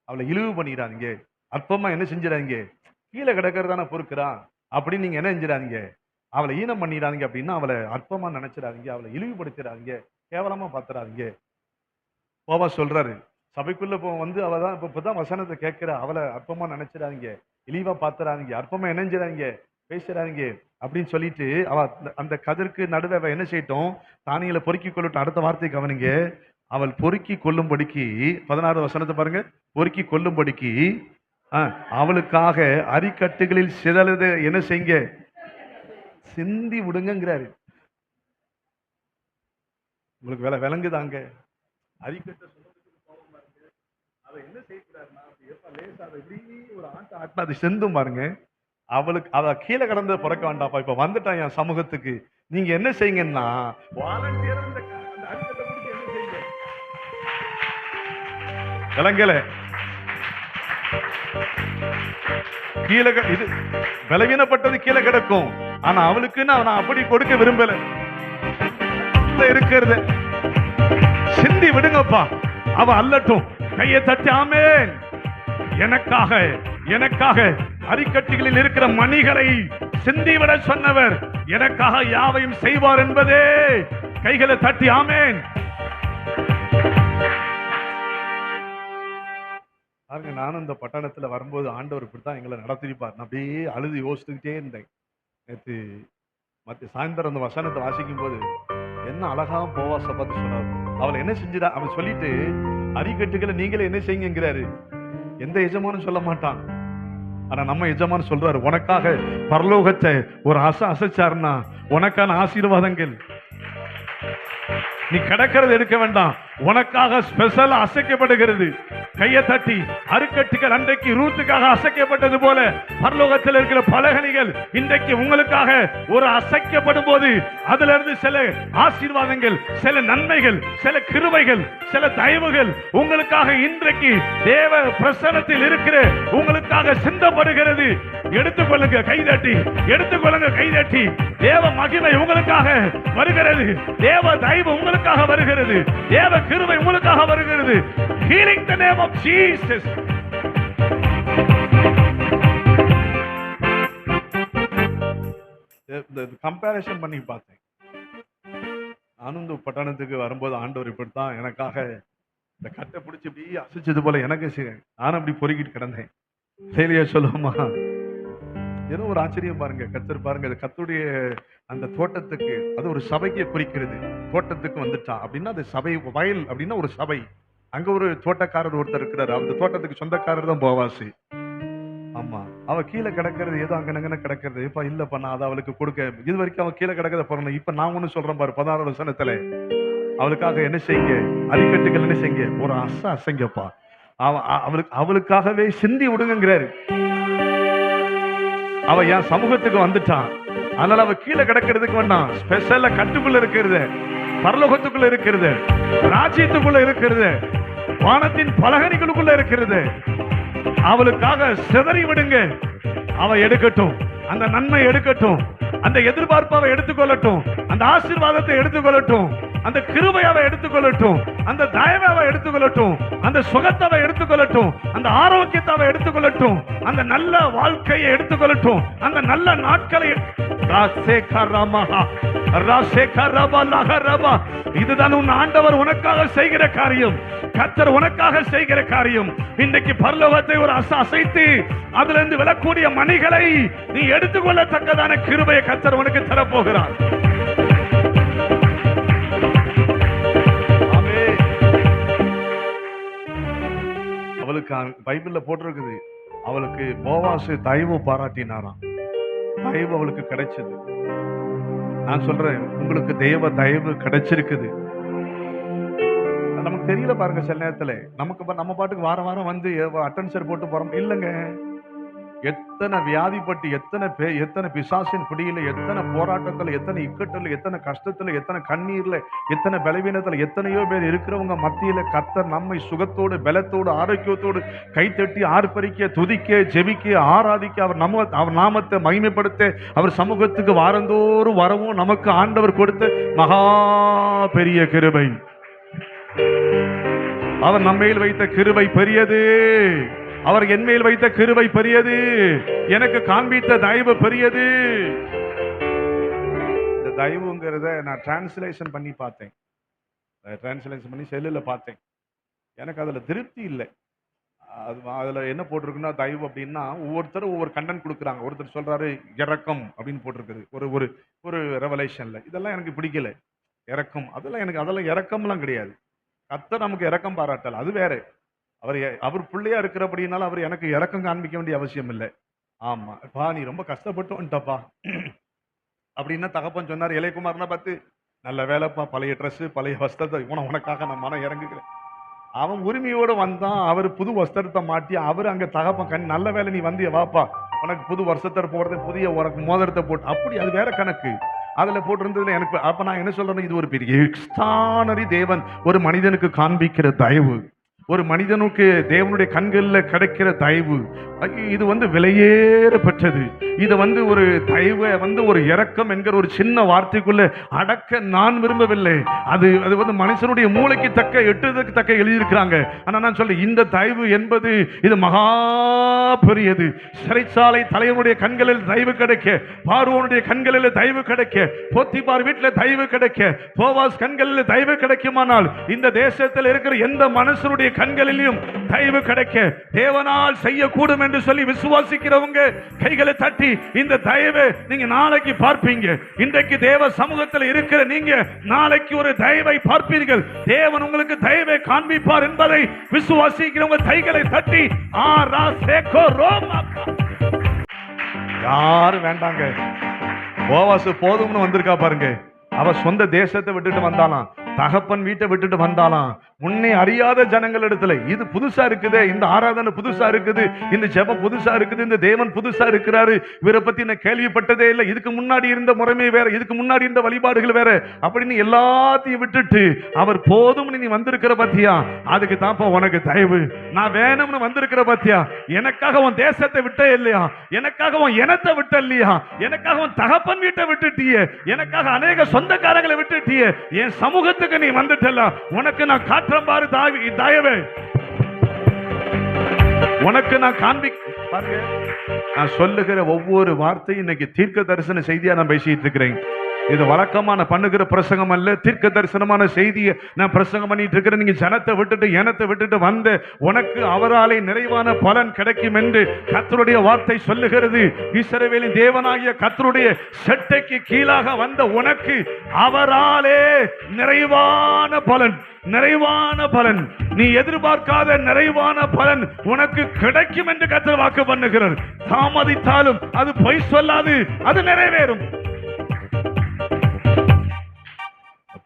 அவளை இழிவு பண்ணிடாதீங்க, அற்பமா என்ன செஞ்சிடாதீங்க, கீழே கிடக்கிறதான பொறுக்கிறான் அப்படின்னு நீங்க என்ன செஞ்சிடாதீங்க, அவளை ஈனம் பண்ணிடாதீங்க. அப்படின்னா அவளை அற்பமா நினைச்சிடாதீங்க, அவளை இழிவுபடுத்திடாதீங்க, கேவலமா பார்த்துடாதீங்க. போவா சொல்றாரு, சபைக்குள்ள வந்து அவ தான் இப்பதான் வசனத்தை கேட்கிற, அவளை அற்பமா நினைச்சிடாதீங்க, இழிவா பார்த்துடாதீங்க, அற்பமா இணைஞ்சிடாதீங்க, பேசிடாதீங்க அப்படின்னு சொல்லிட்டு அவ அந்த கதிர்க்கு நடுவே அவ என்ன செய்யட்டும், தானியங்களை பொறுக்கி கொள்ளட்டும். அடுத்த வார்த்தை கவனிங்க, அவள் பொறுக்கி கொள்ளும்படிக்கு 16 வசனத்தை பாருங்க. பொறுக்கி கொள்ளும்படிக்கு அவளுக்காக அரிக்கட்டுகளில் சிதறது என்ன செய்யுங்க, சிந்தி விடுங்கிறாரு. உங்களுக்கு விளங்குதாங்க? அரிக்கட்டை அதை என்ன செய்யக்கூடாதுன்னா, ஒரு ஆட்டை ஆட்டினா அது செந்தும் பாருங்க. அவளுக்கு அத கீழே கடந்த பிறக்க வேண்டாப்பா, இப்ப வந்துட்டான் என் சமூகத்துக்கு, நீங்க என்ன செய்யுங்கன்னா வாலண்டியர் அந்த அரிக்கட்டை பிடிச்சி என்ன செய்யுங்க, விளங்கல கீழே இது பலவீனப்பட்டது கீழே கிடக்கும். ஆனா அவளுக்கு நான் அப்படி கொடுக்க விரும்பல. இருக்கிறது சிந்தி விடுங்கப்பா, அவ அல்லட்டும். கையை தட்டி ஆமென். எனக்காக எனக்காக அரிக்கட்டிகளில் இருக்கிற மணிகளை சிந்திவிட சொன்னவர் எனக்காக யாவையும் செய்வார் என்பதே. கைகளை தட்டி ஆமென். பாருங்க, நானும் இந்த பட்டணத்துல வரும்போது ஆண்டவர் இப்படித்தான் எங்களை நடத்திருப்பார். நான் அப்படியே அழுது யோசிச்சுக்கிட்டே இருந்தேன். நேற்று மற்ற சாயந்தரம் அந்த வசனத்தை வாசிக்கும் போது என்ன அழகா போவாச பார்த்து சொன்னார். அவளை என்ன செஞ்சிடா, அவன் சொல்லிட்டு அரிக்கட்டுகளை நீங்களே என்ன செய்யுங்கிறாரு. எந்த எஜமானும் சொல்ல மாட்டான். ஆனா நம்ம எஜமான் சொல்றாரு, உனக்காக பரலோகத்தை ஒரு அசைச்சாருன்னா உனக்கான ஆசீர்வாதங்கள் நீ கிடக்கிறது எடுக்க வேண்டாம், உனக்காக ஸ்பெஷல் அசைக்கப்படுகிறது. கையை தட்டி அருக்கட்டுகள் அன்றைக்கு ரூத்துக்காக அசைக்கப்பட்டது போல பரலோகத்தில் இருக்கிற பலகணிகள் இன்றைக்கு உங்களுக்காக ஒரு அசைக்கப்படும் போது அதுல இருந்து சில ஆசீர்வாதங்கள், சில நன்மைகள், சில கிருபைகள், சில தயவுகள் உங்களுக்காக இன்றைக்கு தேவ பிரசன்னத்தில் இருக்கிற உங்களுக்காக சிந்தப்படுகிறது. எடுத்துக்கொள்ளுங்க கைதட்டி, எடுத்துக்கொள்ளுங்க கைதட்டி. தேவ மகிமை உங்களுக்காக வருகிறது, தேவ தயவு உங்களுக்காக வருகிறது, தேவ கிருபை உங்களுக்காக வருகிறது. Healing the name of Jesus. Comparison பண்ணி பார்த்தேன். ஆனந்த பட்டணத்துக்கு வரும்போது ஆண்டவர் இப்படித்தான் எனக்காக இந்த கட்டை பிடிச்சி இப்படி அசைச்சது போல எனக்கு நானும் அப்படி பொறுக்கிட்டு கிடந்தேன். சரியா சொல்லுவோமா? ஏதோ ஒரு ஆச்சரியம் பாருங்க. கர்த்தர் பாருங்க, அது கர்த்தருடைய அந்த தோட்டத்துக்கு, அது ஒரு சபைக்கு குறிக்கிறது. தோட்டத்துக்கு வந்துட்டான் அப்படின்னா அது சபை. வயல் அப்படின்னா ஒரு சபை. அங்க ஒரு தோட்டக்காரர் ஒருத்தர் இருக்கிறாரு. அந்த தோட்டத்துக்கு சொந்தக்காரர் தான் போவாசி. ஆமா, அவ கீழே கிடக்கிறது ஏதோ அங்கனங்கன கிடக்கிறது. இப்ப இல்லப்பா நான் அதை அவளுக்கு கொடுக்க, இது வரைக்கும் அவன் கீழே கிடக்கிறத போறேன். இப்ப நான் ஒண்ணு சொல்றேன் பாரு, 16 வசனத்துல அவளுக்காக என்ன செய்யுங்க, அரிக்கட்டுகள் என்ன செய்யுங்க, ஒரு அசைங்கப்பா. அவளுக்காகவே சிந்தி விடுங்கிறாரு. அவ என் சமூகத்துக்கு வந்துட்டான், அதனால அவ கீழே கிடக்கிறதுக்கு வேண்டாம். ஸ்பெஷலா கட்டுக்குள்ள இருக்கிறது, பரலோகத்துக்குள்ள இருக்கிறது, ராஜ்யத்துக்குள்ள இருக்கிறது, வானத்தின் பலகணிகளுக்குள்ள இருக்கிறது. அவளுக்காக சிதறி விடுங்க. அவ எடுக்கட்டும், அந்த நன்மை எடுக்கட்டும், அந்த எதிர்பார்ப்பை எடுத்துக்கொள்ளட்டும், அந்த ஆசீர்வாதத்தை எடுத்துக்கொள்ளட்டும், அந்த கிருபையை எடுத்துக்கொள்ளட்டும், அந்த தயவை எடுத்துக்கொள்ளட்டும், அந்த சுகத்தை எடுத்துக்கொள்ளட்டும், அந்த ஆரோக்கியத்தை எடுத்துக்கொள்ளட்டும், அந்த நல்ல வாழ்க்கையை எடுத்துக்கொள்ளட்டும், அந்த நல்ல நாட்களை. இதுதான் உன் ஆண்டவர் உனக்காக செய்கிற காரியம். கர்த்தர் உனக்காக செய்கிற காரியம். இன்றைக்கு பரலோகத்தை ஒரு அசைத்து அதுல இருந்து விழக்கூடிய மணிகளை நீ எடுத்துக்கொள்ளத்தக்கதான கிருபையை கர்த்தர் உனக்கு தரப்போகிறார். அவளுக்கு பைபிள்ல போட்டிருக்குது, அவளுக்கு போவாசு தயவு பாராட்டினாராம். தயவு அவளுக்கு கிடைச்சது. நான் சொல்றேன், உங்களுக்கு தெய்வ தயவு கிடைச்சிருக்குது. தெரியல பாருங்க. சில நேரத்துல நமக்கு நம்ம பாட்டுக்கு வாரம் வாரம் வந்து அட்டென்ஷன் போட்டு போறோம் இல்லைங்க. எத்தனை வியாதிப்பட்டு, எத்தனை பிசாசின் பிடியில, எத்தனை போராட்டத்துல, எத்தனை இக்கட்டுல, எத்தனை கஷ்டத்துல, எத்தனை கண்ணீர்ல, எத்தனை பலவீனத்துல, எத்தனையோ பேர் இருக்கிறவங்க மத்தியில கர்த்தர் நம்மை சுகத்தோடு, பலத்தோடு, ஆரோக்கியத்தோடு கைத்தட்டி ஆர்ப்பரிக்க, துதிக்க, ஜெபிக்க, ஆராதிக்க, அவர் நாமத்தை மகிமைப்படுத்த, அவர் சமூகத்துக்கு வாரந்தோறும் வரவும் நமக்கு ஆண்டவர் கொடுத்த மகா பெரிய கிருபை. அவர் நம்மேல் வைத்த கிருபை பெரியது. அவர் என் மேல் வைத்த கிருபை பெரியது. எனக்கு காண்பித்த தயவு பெரியது. இந்த தயவுங்கிறத நான் டிரான்ஸ்லேஷன் பண்ணி பார்த்தேன். டிரான்ஸ்லேஷன் பண்ணி செல்லுல பார்த்தேன். எனக்கு அதுல திருப்தி இல்லை. அதுல என்ன போட்டிருக்குன்னா, தயவு அப்படின்னா ஒவ்வொருத்தரும் ஒவ்வொரு கண்டென்ட் கொடுக்குறாங்க. ஒருத்தர் சொல்றாரு இரக்கம் அப்படின்னு போட்டிருக்குது ஒரு ஒரு ஒரு ரெவலேஷன்ல. இதெல்லாம் எனக்கு பிடிக்கல. இரக்கம் அதெல்லாம் இரக்கம்லாம் கிடையாது. கர்த்தர் நமக்கு இரக்கம் பாராட்டல, அது வேற. அவர் பிள்ளையா இருக்கிறபடினால அவர் எனக்கு இரக்கம் காண்பிக்க வேண்டிய அவசியம் இல்லை. ஆமா, பா நீ ரொம்ப கஷ்டப்பட்டு வந்துட்டப்பா அப்படின்னா தகப்பன் சொன்னார் இளையகுமார்னா பார்த்து, நல்ல வேலைப்பா, பழைய ட்ரெஸ் பழைய வஸ்திரத்தை உனக்காக நான் மனம் இறங்குகிறேன். அவன் உரிமையோடு வந்தான். அவர் புது வஸ்திரத்தை மாட்டி அவர் அங்க தகப்பன் நல்ல வேலை நீ வந்து வாப்பா, உனக்கு புது வருஷத்தை போடுறது, புதிய உனக்கு மோதிரத்தை போட்டு, அப்படி அது வேற கணக்கு. அதுல போட்டிருந்ததுல எனக்கு அப்ப நான் என்ன சொல்றேன், இது ஒரு பெரிய எக்ஸ்ட்ரானரி தேவன் ஒரு மனிதனுக்கு காண்பிக்கிற தயவு, ஒரு மனிதனுக்கு தேவனுடைய கண்களில் கிடைக்கிற தயவு. இது விலையேற பெற்றது. இது ஒரு தயவை ஒரு இரக்கம் என்கிற ஒரு சின்ன வார்த்தைக்குள்ள அடக்க நான் விரும்பவில்லை. அது மனுஷனுடைய மூளைக்கு தக்க எட்டுவதற்கு தக்க எழுதியிருக்கிறாங்க. ஆனா நான் சொல்ல, இந்த தயவு என்பது இது மகா பெரியது. சிறைச்சாலை தலைவனுடைய கண்களில் தயவு கிடைக்க, பார்வோனுடைய கண்களில் தயவு கிடைக்க, போத்திபார் வீட்டில் தயவு கிடைக்க, போவாஸ் கண்களில் தயவு கிடைக்குமானால் இந்த தேசத்தில் இருக்கிற எந்த மனுஷனுடைய கண்களிலும் தயவு கிடைக்க தேவனால் செய்யக்கூடும் என்று சொல்லி விசுவாசிக்கிறவங்க கைகளை தட்டி இந்த தயவை நீங்க நாளைக்கு பார்ப்பீங்க. இன்றைக்கு தேவ சமூகத்தில் இருக்கிற நீங்க நாளைக்கு ஒரு தயவை பார்ப்பீர்கள். தேவன் உங்களுக்கு தயவை காண்பிப்பார் என்பதை விசுவாசிக்கிறவங்க கைகளை தட்டி யாரும் வேண்டாங்க. போவாசு போதும்னு வந்திருக்கா பாருங்க. அவ சொந்த தேசத்தை விட்டுட்டு வந்தாலாம், தகப்பன் வீட்டை விட்டுட்டு வந்தாலாம். முன்னே அறியாத ஜனங்கள் இடத்துல இது புதுசா இருக்குது, இந்த ஆராதனை புதுசா இருக்குது, இந்த ஜெபம் புதுசா இருக்குது, இந்த தேவன் புதுசா இருக்கிறாரு, இவரை பத்தி நான் கேள்விப்பட்டதே இல்லை, இதுக்கு முன்னாடி இருந்த முறைமை வேற, இதுக்கு முன்னாடி இருந்த வழிபாடுகள் வேற அப்படின்னு எல்லாத்தையும் விட்டுட்டு அவர் போதும் நீ வந்திருக்கிற பத்தியா, அதுக்கு தான்ப்பா உனக்கு தயவு. நான் வேணும்னு வந்திருக்கிற பத்தியா, எனக்காக உன் தேசத்தை விட்டே இல்லையா, எனக்காக உன் இனத்தை விட்ட இல்லையா, எனக்காக உன் தகப்பன் வீட்டை விட்டுட்டியே, எனக்காக அநேக சொந்தக்காரங்களை விட்டுட்டியே, என் சமூகத்துக்கு நீ வந்துட்டல, உனக்கு நான் காட்டுறேன் பாரு தயவே, உனக்கு நான் பாருங்க. நான் சொல்லுகிற ஒவ்வொரு வார்த்தையும் இன்னைக்கு தீர்க்க தரிசன செய்தியா நான் பேசிட்டு இருக்கிறேன். இது வழக்கமான பண்ணுகிற பிரசங்கம் அல்ல, தீர்க்க தரிசனமான செய்தியை நான் பிரசங்கம் பண்ணிட்டு இருக்கிறேன். நீங்க ஜனத்தை விட்டுட்டு இனத்தை விட்டுட்டு வந்த உனக்கு அவராலே நிறைவான பலன் கிடைக்கும் என்று கர்த்தருடைய வார்த்தை சொல்லுகிறது. இஸ்ரவேலின் தேவனாகிய கர்த்தருடைய செட்டைக்கு கீழாக வந்த உனக்கு அவராலே நிறைவான பலன், நிறைவான பலன், நீ எதிர்பார்க்காத நிறைவான பலன் உனக்கு கிடைக்கும் என்று கர்த்தர் வாக்கு பண்ணுகிறார். தாமதித்தாலும் அது பொய் சொல்லாது, அது நிறைவேறும்.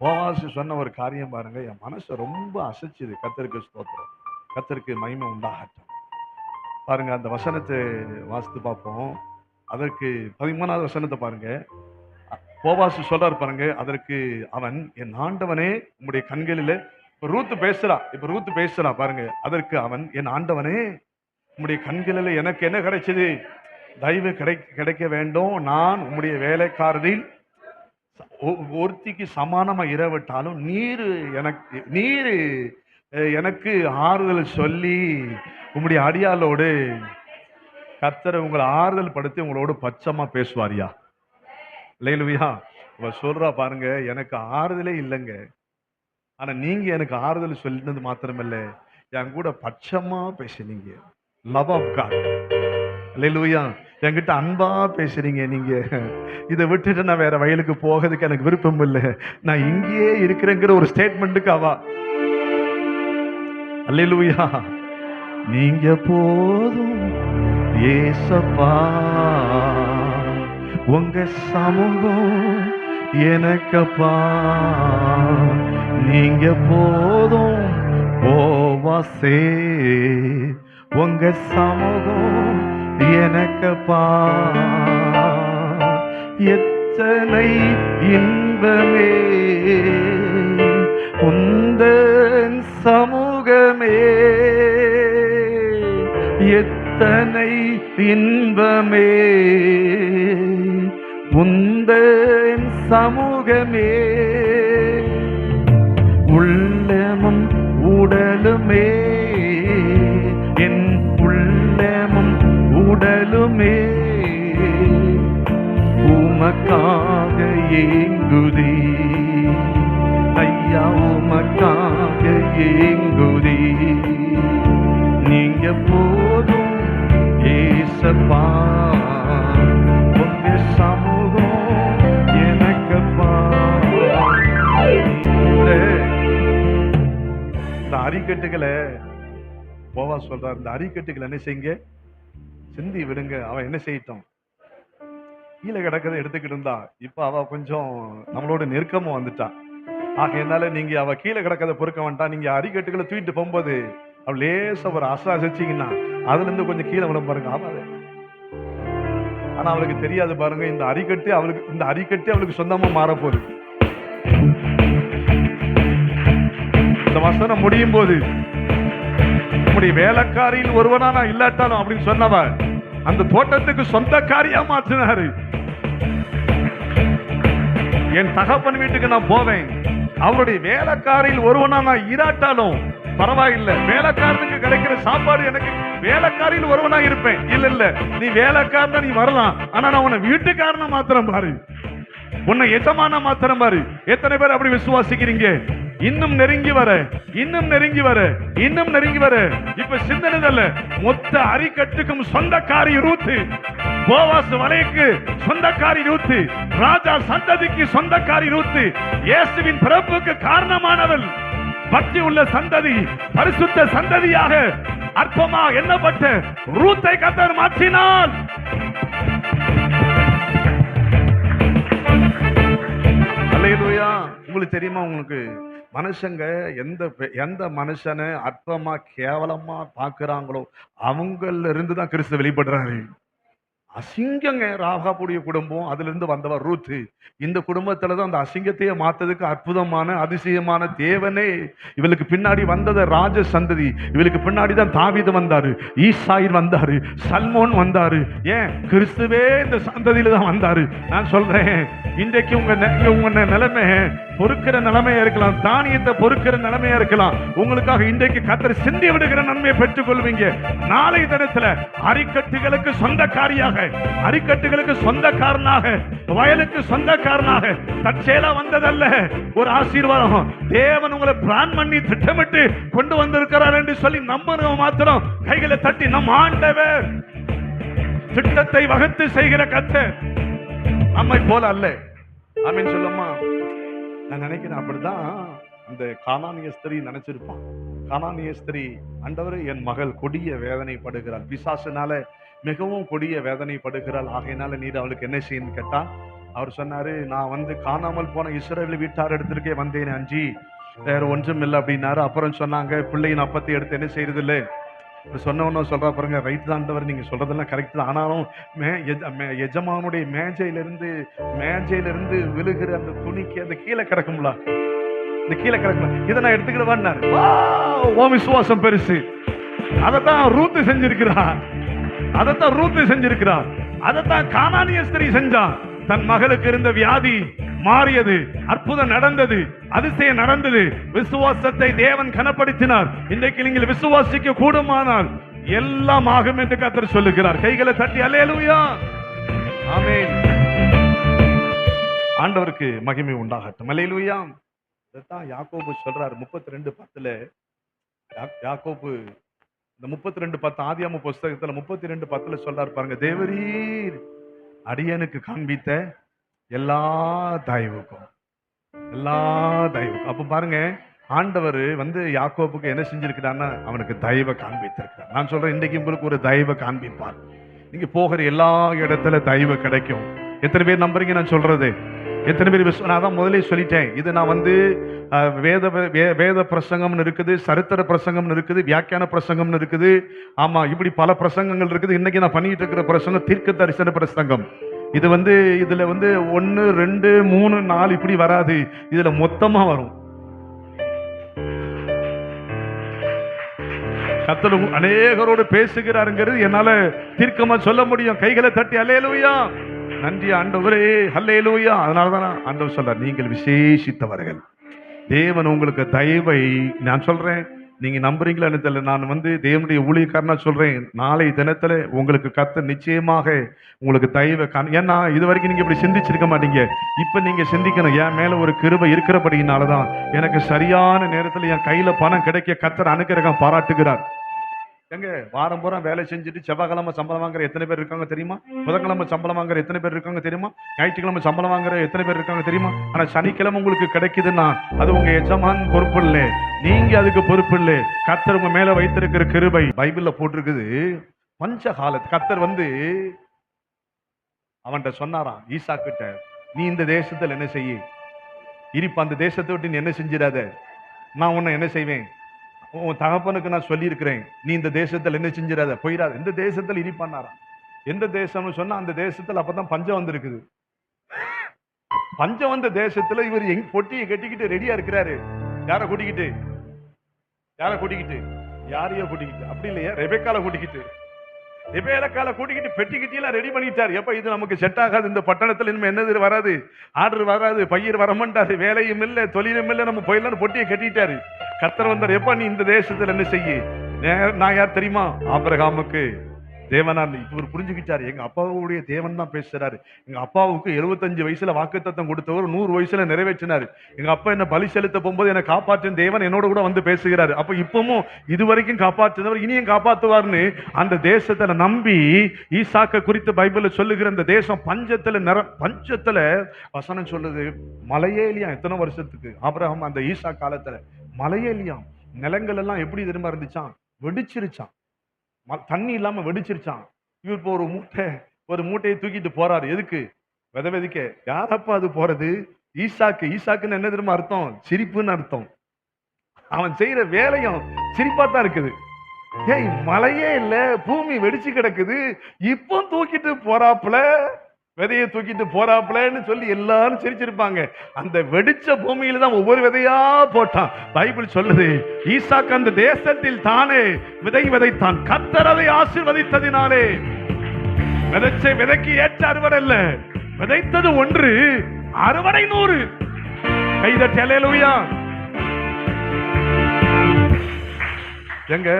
போவாசு சொன்ன ஒரு காரியம் பாருங்க, என் மனசை ரொம்ப அசைச்சுது. கர்த்தருக்கு ஸ்தோத்திரம், கர்த்தருக்கு மகிமை உண்டாகட்டும். பாருங்க, அந்த வசனத்தை வாசித்து பார்ப்போம். அதற்கு 13வது வசனத்தை பாருங்க. போவாசு சொல்றாரு பாருங்க, அதற்கு அவன், என் ஆண்டவனே உம்முடைய கண்களில், ரூத்து பேசுறா பாருங்க. அதற்கு அவன், என் ஆண்டவனே உம்முடைய கண்களில் எனக்கு என்ன கிடைச்சது? தயவு கிடைக்க வேண்டும். நான் உம்முடைய வேலைக்காரரில் ஒருத்திக்கு சமானமா இரவிட்டாலும் நீர் எனக்கு ஆறுதல் சொல்லி உம்முடைய அடியாளோடு கர்த்தரை உங்களை ஆறுதல் படுத்தி உங்களோடு பச்சமா பேசுவாரியா. இல்லையா சொல்றா பாருங்க, எனக்கு ஆறுதலே இல்லைங்க, ஆனா நீங்க எனக்கு ஆறுதல் சொல்லினது மாத்திரமில்ல, என் கூட பட்சமா பேசுனீங்க. Love of God. அல்லேலூயா. என்கிட்ட அன்பா பேசுறீங்க. நீங்க இதை விட்டுட்டு நான் வேற வயலுக்கு போகிறதுக்கு எனக்கு விருப்பம் இல்லை, நான் இங்கேயே இருக்கிறேங்கிற ஒரு ஸ்டேட்மெண்ட்டுக்கு அவா. அல்லேலூயா. நீங்க போதும் ஏசப்பா, உங்க சமூகம் எனக்கப்பா, நீங்க போதும் போவாசே உங்க சமூகம் எனக்கப்பா எத்தனை இன்பமே உந்தன் சமூகமே எத்தனை இன்பமே உந்தன் சமூகமே உள்ளமும் உடலுமே என் உள்ளமும் உடலுமே உமக்காக ஏங்குதே ஐயா உமக்காக ஏங்குதே நீங்க போதும் ஏசப்பா உங்க சமூகம் எனக்குப்பா. இந்த அரிக்கட்டுகளை போவா சொல்றார், இந்த அரிக்கட்டுகளை என்ன செய்யுங்க, சிந்தி விடுங்க. அவன் என்ன செய்யட்டும், கீழே கிடக்கதை எடுத்துக்கிட்டு இருந்தா. இப்ப அவ கொஞ்சம் நம்மளோட நெருக்கமா வந்துட்டான். ஆகையினால நீங்க அவ கீழே கிடக்கதை பொறுக்க வேண்டாம். நீங்க அரிக்கட்டுகளை தூக்கிட்டு போகும்போது அவள் லேச ஒரு அசாசிச்சிங்கன்னா அதுல இருந்து கொஞ்சம் கீழே விட பாருங்க. ஆமாது, ஆனா அவளுக்கு தெரியாது பாருங்க, இந்த அரிக்கட்டு அவளுக்கு சொந்தமா மாறப்போகுது. இந்த வசனம் முடியும் போது நம்முடைய வேலைக்காரியில் ஒருவனா நான் இல்லாட்டாலும் அப்படின்னு சொன்னவ அந்த தோட்டத்துக்கு சொந்தக்காரியா மாற்றினாரு. என் தகப்பன் வீட்டுக்கு நான் போவேன், அவருடைய வேலைக்காரில் ஒருவனா நான் இராட்டாலும் பரவாயில்லை, வேலைக்காரனுக்கு கிடைக்கிற சாப்பாடு எனக்கு வேலைக்காரில் ஒருவனா இருப்பேன். இல்ல நீ வேலைக்காரன நீ வரலாம், ஆனா நான் உன்னை வீட்டுக்காரன மாத்திரம் பாரு, உன்னை எஜமான மாத்திரம் பாரு. எத்தனை பேர் அப்படி விசுவாசிக்கிறீங்க? இன்னும் நெருங்கி வர, இன்னும் நெருங்கி வர, இன்னும் நெருங்கி வர. இப்ப சிந்தனை மொத்த அரிக்கட்டுக்கும் சொந்தக்காரி ரூத்து, போவாஸ் வலைக்கு சொந்தக்காரி ரூத்து, ராஜா சந்ததிக்கு சொந்தக்காரி ரூத்து, இயேசுவின் பிறப்புக்கு காரணமானவள், பக்தி உள்ள சந்ததி, பரிசுத்த சந்ததியாக அற்பமாக எண்ணப்பட்ட ரூத்தை கர்த்தர் மாற்றினார். அல்லேலூயா. உங்களுக்கு தெரியுமா, உங்களுக்கு மனுஷங்க எந்த மனுஷனை அற்பமா கேவலமா பாக்குறாங்களோ அவங்கள இருந்து தான் கிறிஸ்து வெளிப்படுறாரு. அசிங்கங்க ராகாபுடைய குடும்பம், அதுல இருந்து வந்தவர் ரூத்து. இந்த குடும்பத்துலதான் அந்த அசிங்கத்தையே மாத்ததுக்கு அற்புதமான அதிசயமான தேவனே. இவளுக்கு பின்னாடி வந்தது ராஜ சந்ததி, இவளுக்கு பின்னாடி தான் தாவீது வந்தாரு, ஈசாயில் வந்தாரு, சல்மோன் வந்தாரு. ஏன் கிறிஸ்துவே இந்த சந்ததியில தான் வந்தாரு. நான் சொல்றேன், இன்றைக்கு உங்க நிலைமை பொறுக்கிற நிலைமையா இருக்கலாம், தானியத்தை பொறுக்கிற நிலைமையா இருக்கலாம். உங்களுக்காக இன்றைக்கு கர்த்தர் சிந்தி விடுகிற நன்மையை பெற்றுக் கொள்வீங்க. நாளை தினத்துல அரிக்கட்டுகளுக்கு சொந்தக்காரியாக, அரிக்கட்டுகளுக்கு சொந்தக்காரனாக, வயலுக்கு சொந்தக்காரனாக தற்செயலா வந்ததல்ல, ஒரு ஆசீர்வாதம். தேவன் உங்களை பிளான் பண்ணி திட்டமிட்டு கொண்டு வந்திருக்கிறார் என்று சொல்லி நம்புறவங்க மாத்திரம் கைகளை தட்டி, நம் ஆண்டவர் திட்டத்தை வகுத்து செய்கிற கர்த்தர் நம்மை போல அல்ல. ஆமென் சொல்லுமா. நான் நினைக்கிறேன் அப்படிதான் அந்த கானானிய ஸ்திரீ நினைச்சிருப்பான். கானானிய ஸ்திரீ, ஆண்டவரே என் மகள் கொடிய வேதனைப்படுகிறாள், பிசாசுனால மிகவும் கொடிய வேதனைப்படுகிறாள், ஆகையினால நீர் அவளுக்கு என்ன செய்யன்னு கேட்டா, அவர் சொன்னாரு, நான் காணாமல் போன இஸ்ரவேல் வீட்டார் இடத்திற்கே வந்தேன் அஞ்சி, வேற ஒன்றும் இல்லை அப்படின்னாரு. அப்புறம் சொன்னாங்க, பிள்ளையின் அப்பத்தை எடுத்து என்ன செய்யறது இல்லை சொன்ன சொல்றா பாருங்க, ரைட் தான் ஆண்டவர், நீங்க சொல்றதெல்லாம் கரெக்ட் தான். ஆனாலும் எஜமானுடைய மேஜையிலிருந்து விழுகிற அந்த துணிக்கு அந்த கீழே கிடக்கும்ல, இந்த கீழே கிடக்கும், இதை நான் எடுத்துக்கிடுவான்னாரு. ஓ விசுவாசம் பெருசு. அதைத்தான் ரூத்து செஞ்சிருக்கிறார், அதைத்தான் ரூத்து செஞ்சிருக்கிறார், அதைத்தான் கானானிய ஸ்திரீ செஞ்சான். தன் மகளுக்கு இருந்த வியாதி மாறியது, அற்புதம் நடந்தது, அதிசயம் நடந்தது. விசுவாசத்தை தேவன் கனப்படுத்தினார். இன்றைக்கு நீங்கள் விசுவாசிக்க கூடுமானால் எல்லாம் ஆகும் என்று கர்த்தர் சொல்லுகிறார். கைகளை தட்டி அல்லேலூயா, ஆமென். ஆண்டவருக்கு மகிமை உண்டாகட்டும். அல்லேலூயா. இதைத்தான் யாக்கோபு சொல்றார் 32:10. யாக்கோபு இந்த 32:10 ஆதியாகம புஸ்தகத்துல 32:10 சொல்றார் பாருங்க, தேவரீர் அடியனுக்கு காண்பித்த எல்லா தயவுக்கும், எல்லா தயவுக்கும். அப்ப பாருங்க, ஆண்டவர் யாக்கோபுக்கு என்ன செஞ்சிருக்கிறான்னா, அவனுக்கு தயவை காண்பித்திருக்கிறார். நான் சொல்றேன், இன்றைக்கு உங்களுக்கு ஒரு தயவை காண்பிப்பார். நீங்க போகிற எல்லா இடத்துல தயவு கிடைக்கும். எத்தனை பேர் நம்புறீங்க நான் சொல்றது? எத்தனை பேர் நான் தான் முதலே சொல்லிட்டேன். இது நான் வந்து வேத பிரசங்கம்னு இருக்குது, சரித்திர பிரசங்கம்னு இருக்குது, வியாக்கியான பிரசங்கம்னு இருக்குது. ஆமா, இப்படி பல பிரசங்கங்கள் இருக்குது. இன்னைக்கு நான் பண்ணிட்டு இருக்கிற பிரசங்கம் தீர்க்க தரிசன பிரசங்கம். இது வந்து இதுல வந்து 1 2 3 4 இப்படி வராது, இதுல மொத்தமா வரும். கர்த்தர் அநேகரோடு பேசுகிறாருங்கிறது என்னால தீர்க்கமா சொல்ல முடியும். கைகளை தட்டி அல்லேலூயா, நன்றி ஆண்டவரே, அல்லேலூயா. அதனாலதான் ஆண்டவர் சொல்றார், நீங்கள் விசேஷித்தவர்கள். தேவன் உங்களுக்கு தயவை, நான் சொல்றேன், நீங்க நம்புறீங்களா தெரியல, நான் வந்து தேவனுடைய ஊழியக்காரனா சொல்றேன், நாளை தினத்துல உங்களுக்கு கர்த்தர் நிச்சயமாக உங்களுக்கு தயவை. ஏன்னா இது வரைக்கும் நீங்க இப்படி சிந்திச்சிருக்க மாட்டீங்க. இப்ப நீங்க சிந்திக்கணும், என் மேல ஒரு கிருபை இருக்கிறபடினாலதான் எனக்கு சரியான நேரத்துல என் கையில பணம் கிடைக்க கர்த்தர் அனுக்கிரகம் பாராட்டுகிறார். எங்க வாரம் பூரா வேலை செஞ்சுட்டு செவ்வாய்க்கிழமை சம்பளம் வாங்குற எத்தனை பேர் இருக்காங்க தெரியுமா? புதன்கிழமை சம்பளம் வாங்குற எத்தனை பேர் இருக்காங்க தெரியுமா? ஞாயிற்றுக்கிழமை சம்பளம் வாங்குற எத்தனை பேர் இருக்காங்க தெரியுமா? ஆனா சனிக்கிழமை உங்களுக்கு கிடைக்குதுன்னா அது உங்க எஜமான் பொறுப்பு இல்லை, நீங்க அதுக்கு பொறுப்பு இல்லை. கர்த்தர் உங்க மேல வைத்திருக்கிற கிருபை. பைபிள்ல போட்டிருக்குது, பஞ்ச காலத்து கர்த்தர் வந்து அவன்கிட்ட சொன்னாராம், ஈசா கிட்ட, நீ இந்த தேசத்துல என்ன செய்ய இருப்ப, அந்த தேசத்தை விட்டு நீ என்ன செஞ்சிடாத, நான் உன்னை என்ன செய்வேன், உன் தகப்பனுக்கு நான் சொல்லி இருக்கிறேன், நீ இந்த தேசத்துல என்ன செஞ்சிடாத, போயிடாத, இந்த தேசத்துல இருப்பான்னாராம். எந்த தேசம்னு சொன்னா அந்த தேசத்துல அப்பதான் பஞ்சம் வந்திருக்குது. பஞ்சம் வந்த தேசத்துல இவர் பொட்டியை கட்டிக்கிட்டு ரெடியா இருக்கிறாரு. யார கூட்டிக்கிட்டு, யார கூட்டிக்கிட்டு, யாரையோ கூட்டிக்கிட்டு, அப்படி இல்லையா, ரெபெக்கால கூட்டிக்கிட்டு, ரெபெக்கால கூட்டிக்கிட்டு பெட்டிக்கிட்டெல்லாம் ரெடி பண்ணிட்டார். எப்ப இது நமக்கு செட் ஆகாது, இந்த பட்டணத்துல இனிமே என்னது வராது, ஆர்டர் வராது, பயிர் வரமாட்டாரு, வேலையும் இல்லை, தொழிலும் இல்லை, நம்ம போயிடலான்னு பொட்டியை கட்டிட்டாரு. கர்த்தர் வந்தார், எப்ப நீ இந்த தேசத்துல என்ன செய்ய, நான் யார் தெரியுமா, ஆபிரகாமுக்கு தேவனா. இவர் புரிஞ்சுக்கிட்டாரு, எங்க அப்பாவுடைய தேவன் தான் பேசுறாரு. எங்க அப்பாவுக்கு 75 வயசுல வாக்குத்தத்தம் கொடுத்தவர் 100 வயசுல நிறைவேற்றினாரு. எங்க அப்பா என்ன பலி செலுத்த போகும்போது என்னை காப்பாற்றும் தேவன் என்னோட கூட வந்து பேசுகிறாரு. அப்ப இப்பவும் இதுவரைக்கும் காப்பாற்றுனவர் இனியும் காப்பாற்றுவார்னு அந்த தேசத்துல நம்பி ஈசாக்க குறித்து பைபிள்ல சொல்லுகிற அந்த தேசம் பஞ்சத்துல வசனம் சொல்லுது, மழையே இல்லையா எத்தனை வருஷத்துக்கு. ஆபிரகாம் அந்த ஈசா காலத்துல மழையே இல்லையா, நிலங்கள் எல்லாம் எப்படி திரும்ப இருந்துச்சான், வெடிச்சிருச்சான், தண்ணி இல்லாம வெடிச்சிருச்சான். இவர் இப்போ ஒரு மூட்டையை தூக்கிட்டு போறாரு, எதுக்கு, விதைக்க. யாரப்பா அது போறது, ஈசாக்குன்னு என்ன தெரியுமா அர்த்தம், சிரிப்புன்னு அர்த்தம். அவன் செய்யற வேலையும் சிரிப்பா தான் இருக்குது. ஏய், மழையே இல்ல, பூமி வெடிச்சு கிடக்குது, இப்போ தூக்கிட்டு போறாப்புல, விதையை தூக்கிட்டு போறாப்புலன்னு சொல்லி எல்லாரும் சிரிச்சிருப்பாங்க. அந்த வெடிச்ச பூமியில தான் ஒவ்வொரு விதையா போட்டான். பைபிள் சொல்லுது, ஈசாக்கு அந்த தேசத்தில் தானே விதை விதைத்தான், கர்த்தர் அதை ஆசீர்வதித்ததினாலே. விதைச்ச விதைக்கு ஏற்ற அறுவடை இல்ல, விதைத்தது 1, அறுவடை 100. கைதட்டி அல்லேலூயா. எங்க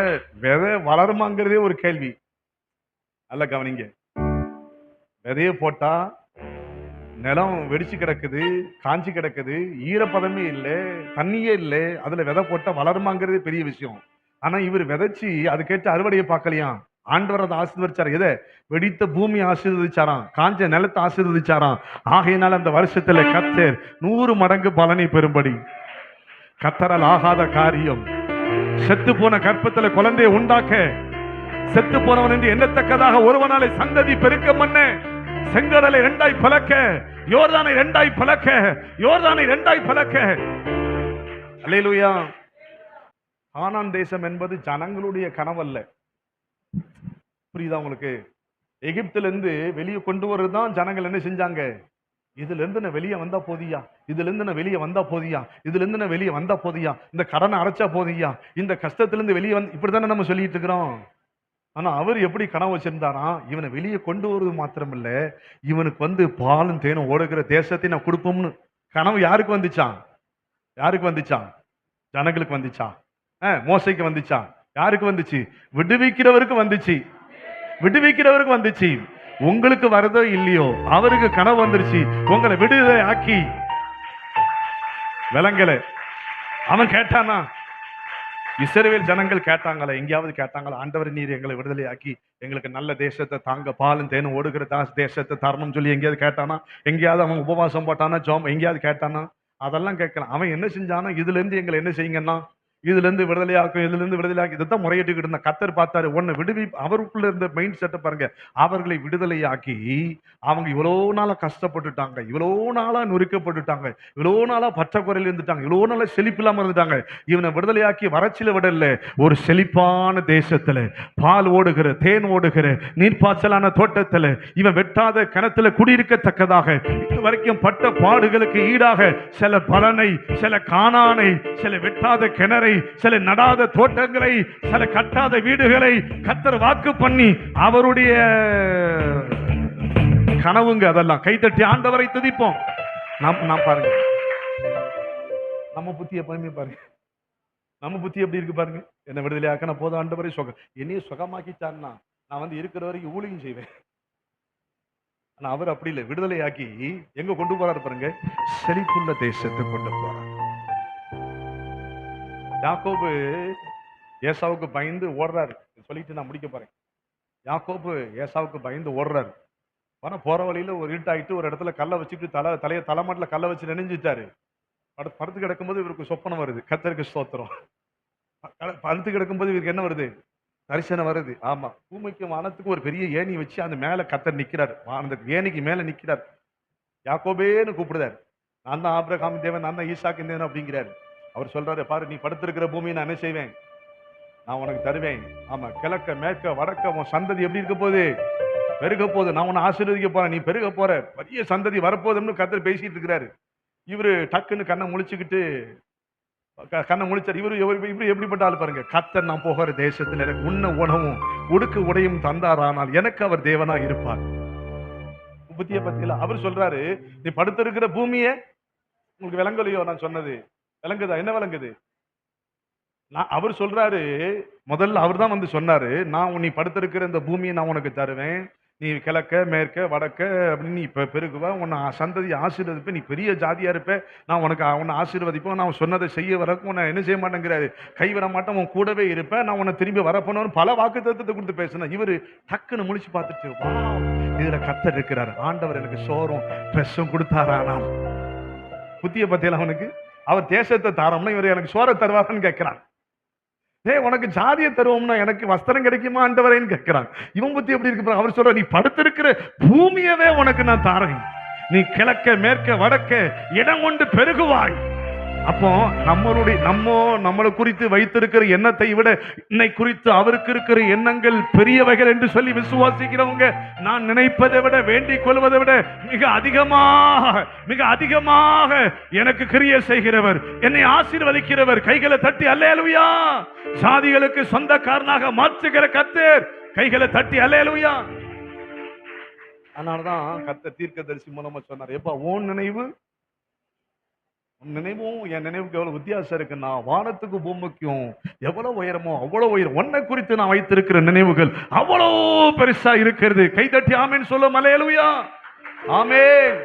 விதை வளருமாங்கிறதே ஒரு கேள்வி. அல்ல கவனிங்க, விதைய போட்டா நிலம் வெடிச்சு கிடக்குது, காஞ்சி கிடக்குது, ஈரப்பதமே இல்லை, தண்ணியே இல்லை, அதுல விதை போட்டா வளருமாங்கிறதே பெரிய விஷயம். ஆனா இவர் விதைச்சு அதுக்கேற்ற அறுவடையை பார்க்கலையாம். ஆண்டவர் அதை ஆசீர்வதிச்சார். எதை, வெடித்த பூமி ஆசீர்வதிச்சாராம், காஞ்ச நிலத்தை ஆசீர்வதிச்சாராம். ஆகையினால் அந்த வருஷத்துல கர்த்தர் 100 மடங்கு பலனை பெறும்படி, கர்த்தரால் ஆகாத காரியம், செத்து போன கற்பத்துல குழந்தையை உண்டாக்க, செத்து போனவன் என்று எண்ணத்தக்கதாக ஒருவனாலே சந்ததி பெருக்க மன்ன, செங்கடலை 2ஆய் பலக்க, யோர்தானை 2ஆய் பலக்க, யோர்தானை 2ஆய் பலக்க. அல்லேலூயா. கானான் தேசம் என்பது ஜனங்களுடைய கனவல்ல. புரியுதா உங்களுக்கு? எகிப்துல இருந்து வெளியே கொண்டு வரதுதான் ஜனங்கள் என்ன செஞ்சாங்க, இதுல இருந்து நான் வெளியே வந்தா போதியா, இதுல இருந்து நான் வெளியே வந்தா போதியா, இதுல இருந்து நான் வெளியே வந்தா போதியா, இந்த கடனை அடைச்சா போதியா, இந்த கஷ்டத்துல இருந்து வெளியே வந்து, இப்படித்தானே நம்ம சொல்லிட்டு இருக்கிறோம். ஆனா அவர் எப்படி கனவு வச்சிருந்தாராம், இவனை வெளியே கொண்டு வருவது மாத்திரம் இல்ல, இவனுக்கு வந்து பாலும் தேனும் ஓடுகிற தேசத்தை நான் கொடுப்போம்னு கனவு. யாருக்கு வந்துச்சான், யாருக்கு வந்துச்சான், ஜனங்களுக்கு வந்துச்சான், மோசைக்கு வந்துச்சான். யாருக்கு வந்துச்சு, விடுவிக்கிறவருக்கு வந்துச்சு, விடுவிக்கிறவருக்கு வந்துச்சு. உங்களுக்கு வரதோ இல்லையோ, அவருக்கு கனவு வந்துருச்சு, உங்களை விடுதலை ஆக்கி விலங்கல. அவன் கேட்டானா, இஸ்ரவேல் ஜனங்கள் கேட்டாங்களா, எங்கேயாவது கேட்டாங்களா, ஆண்டவர் நீர் எங்களை விடுதலை ஆக்கி எங்களுக்கு நல்ல தேசத்தை தாங்க, பாலும் தேனும் ஓடுகிற தேசத்தை தரணும்னு சொல்லி எங்கேயாவது கேட்டானா? எங்கேயாவது அவன் உபவாசம் போட்டானா, ஜோம் எங்கேயாவது கேட்டானா? அதெல்லாம் கேட்கலாம். அவன் என்ன செஞ்சானா, இதுல இருந்து எங்களை என்ன செய்யுங்கன்னா, இதுல இருந்து விடுதலையாக்கும், இதுல இருந்து விடுதலையாக்கும், இதைத்தான் முறையிட்டுக்கிட்டு இருந்த கத்தர் பார்த்தாரு. உன்னை அவருக்குள்ள இருந்த மைண்ட் செட்டை பாருங்க. அவர்களை விடுதலையாக்கி, அவங்க இவ்வளோ நாளா கஷ்டப்பட்டுட்டாங்க, இவ்வளோ நாளா நொறுக்கப்பட்டுட்டாங்க, இவ்வளோ நாளா பற்றாக்குறையில் இருந்துட்டாங்க, இவ்வளோ நாளா செழிப்பு இல்லாம இருந்துட்டாங்க. இவனை விடுதலையாக்கி வறட்சியில விடல, ஒரு செழிப்பான தேசத்துல, பால் ஓடுகிற, தேன் ஓடுகிற, நீர்ப்பாய்ச்சலான தோட்டத்துல, இவன் வெட்டாத கிணத்துல குடியிருக்கத்தக்கதாக, இது வரைக்கும் பட்ட பாடுகளுக்கு ஈடாக சில பலனை, சில காணானை, சில வெட்டாத கிணறை, சில நடாத தோட்டங்களை, சில கட்டாத வீடுகளை கர்த்தர் வாக்கு பண்ணி, அவருடைய கனவுங்க அதெல்லாம். கைத்தட்டி ஆண்டவரை துதிப்போம். நாம் பாருங்க, நம்ம புத்தி எப்பவுமே பாருங்க, நம்ம புத்தி எப்படி இருக்கு பாருங்க. என்ன விடுதலையாக்க நான் போதும் ஆண்டவரை சுகம், என்னைய சுகமாக்கிட்டான்னா நான் இருக்கிற வரைக்கும் ஊழியம் செய்வேன். ஆனா அவர் அப்படி இல்லை, விடுதலையாக்கி எங்க கொண்டு போறாரு பாருங்க, செழிப்புள்ள தேசத்தை கொண்டு போறார். யாக்கோபு ஏசாவுக்கு பயந்து ஓடுறாரு. சொல்லிட்டு நான் முடிக்க போறேன். யாக்கோபு ஏசாவுக்கு பயந்து ஓடுறாரு. ஆனா போற வழியில ஒரு இருட்டாயிட்டு ஒரு இடத்துல கல்லை வச்சுட்டு தலைமாட்டில கல்லை வச்சு நினைஞ்சிட்டாரு. படுத்து கிடக்கும்போது இவருக்கு சொப்பனம் வருது. கர்த்தருக்கு ஸ்தோத்திரம். படுத்து கிடக்கும்போது இவருக்கு என்ன வருது? தரிசனம் வருது. ஆமா, பூமிக்கும் வானத்துக்கும் ஒரு பெரிய ஏணி வச்சு அந்த மேல கர்த்தர் நிக்கிறார். அந்த ஏணிக்கு மேல நிக்கிறார். யாக்கோபேன்னு கூப்பிடுறாரு. நான் தான் ஆபிரகாம் தேவன், நான் தான் ஈசாக்கின் தேவன் அப்படிங்கிறாரு. அவர் சொல்றாரு, பாரு நீ படுத்திருக்கிற பூமியை நான் என்ன செய்வேன், நான் உனக்கு தருவேன். ஆமா, கிழக்க மேற்க வடக்க உன் சந்ததி எப்படி இருக்க போகுது? பெருக போகுது. நான் உன்னை ஆசீர்வதிக்க போறேன், நீ பெருக போற, பெரிய சந்ததி வரப்போகுதுன்னு கர்த்தர் பேசிட்டு இருக்கிறாரு. இவரு டக்குன்னு கண்ணை முழிச்சுக்கிட்டு கண்ணை முழிச்சார். இவரு எப்படிப்பட்ட ஆள் பாருங்க. கர்த்தர் நான் போகிற தேசத்தில் எனக்கு உண்ண உணவும் உடுக்கு உடையும் தந்தாரானால் எனக்கு அவர் தேவனா இருப்பார். புத்திய பத்தியில அவர் சொல்றாரு, நீ படுத்திருக்கிற பூமியே உங்களுக்கு விளங்கலையோ? நான் சொன்னது விளங்குதா? என்ன விளங்குது? அவர் சொல்றாரு, முதல்ல அவர் தான் வந்து சொன்னாரு, நான் நீ படுத்திருக்கிற இந்த பூமியை நான் உனக்கு தருவேன், நீ கிழக்க மேற்க வடக்க அப்படின்னு நீ இப்ப பெருகுவ, உன்னை சந்ததி ஆசீர்வதிப்பேன், நீ பெரிய ஜாதியா இருப்ப, நான் உன்னை ஆசீர்வதிப்பேன், நான் சொன்னதை செய்ய வரக்கும் உன்னை என்ன செய்ய மாட்டேங்கிறாரு, கைவிட மாட்டேன், உன் கூடவே இருப்பேன், நான் உன்னை திரும்பி வரப்போனு பல வாக்குத்தத்தத்தை கொடுத்து பேசினேன். இவரு டக்குன்னு முழிச்சு பார்த்துட்டு, வா இதுல கர்த்தர் இருக்கிறார், ஆண்டவர் எனக்கு சோறும் ட்ரெஸ்ஸும் கொடுத்தாரானால். புத்திய பத்தியில அவனுக்கு அவர் தேசத்தை தாரோம்னா இவர் எனக்கு சோற தருவாருன்னு கேட்கிறான். உனக்கு ஜாதியை தருவோம்னா எனக்கு வஸ்திரம் கிடைக்குமா ஆண்டவரேன்னு கேட்கிறான். இவன் புத்தி எப்படி இருக்கு? அவர் சொல்ற, நீ படுத்திருக்கிற பூமியவே உனக்கு நான் தாரேன், நீ கிழக்க மேற்க வடக்க இடம் கொண்டு பெருகுவாய். அப்போ நம்மளை குறித்து வைத்திருக்கிற எண்ணத்தை விட என்னை குறித்து அவருக்கு இருக்கிற எண்ணங்கள் பெரியவைகள் என்று சொல்லி விசுவாசிக்கிறவங்க, நான் நினைப்பதை விட வேண்டிக் கொள்வதை விட மிக அதிகமாக எனக்கு கிரியை செய்கிறவர், என்னை ஆசீர்வதிக்கிறவர். கைகளை தட்டி அல்லேலூயா. சாதிகளுக்கு சொந்தக்காரனாக மாற்றுகிற கர்த்தர். கைகளை தட்டி அல்லேலூயா. அதனாலதான் கர்த்தர் தீர்க்கதரிசி மூலமா சொன்னார், எப்பா உன் நினைவும் என் நினைவுக்கு எவ்வளவு வித்தியாசம் இருக்குன்னா, வானத்துக்கு பூமிக்கும் எவ்வளவு உயரமோ அவ்வளவு உயரம். உன்னை குறித்து நான் வைத்திருக்கிற நினைவுகள் அவ்வளவு பெருசா இருக்கிறது. கைதட்டி ஆமேன் சொல்லும். அல்லேலூயா. ஆமென்.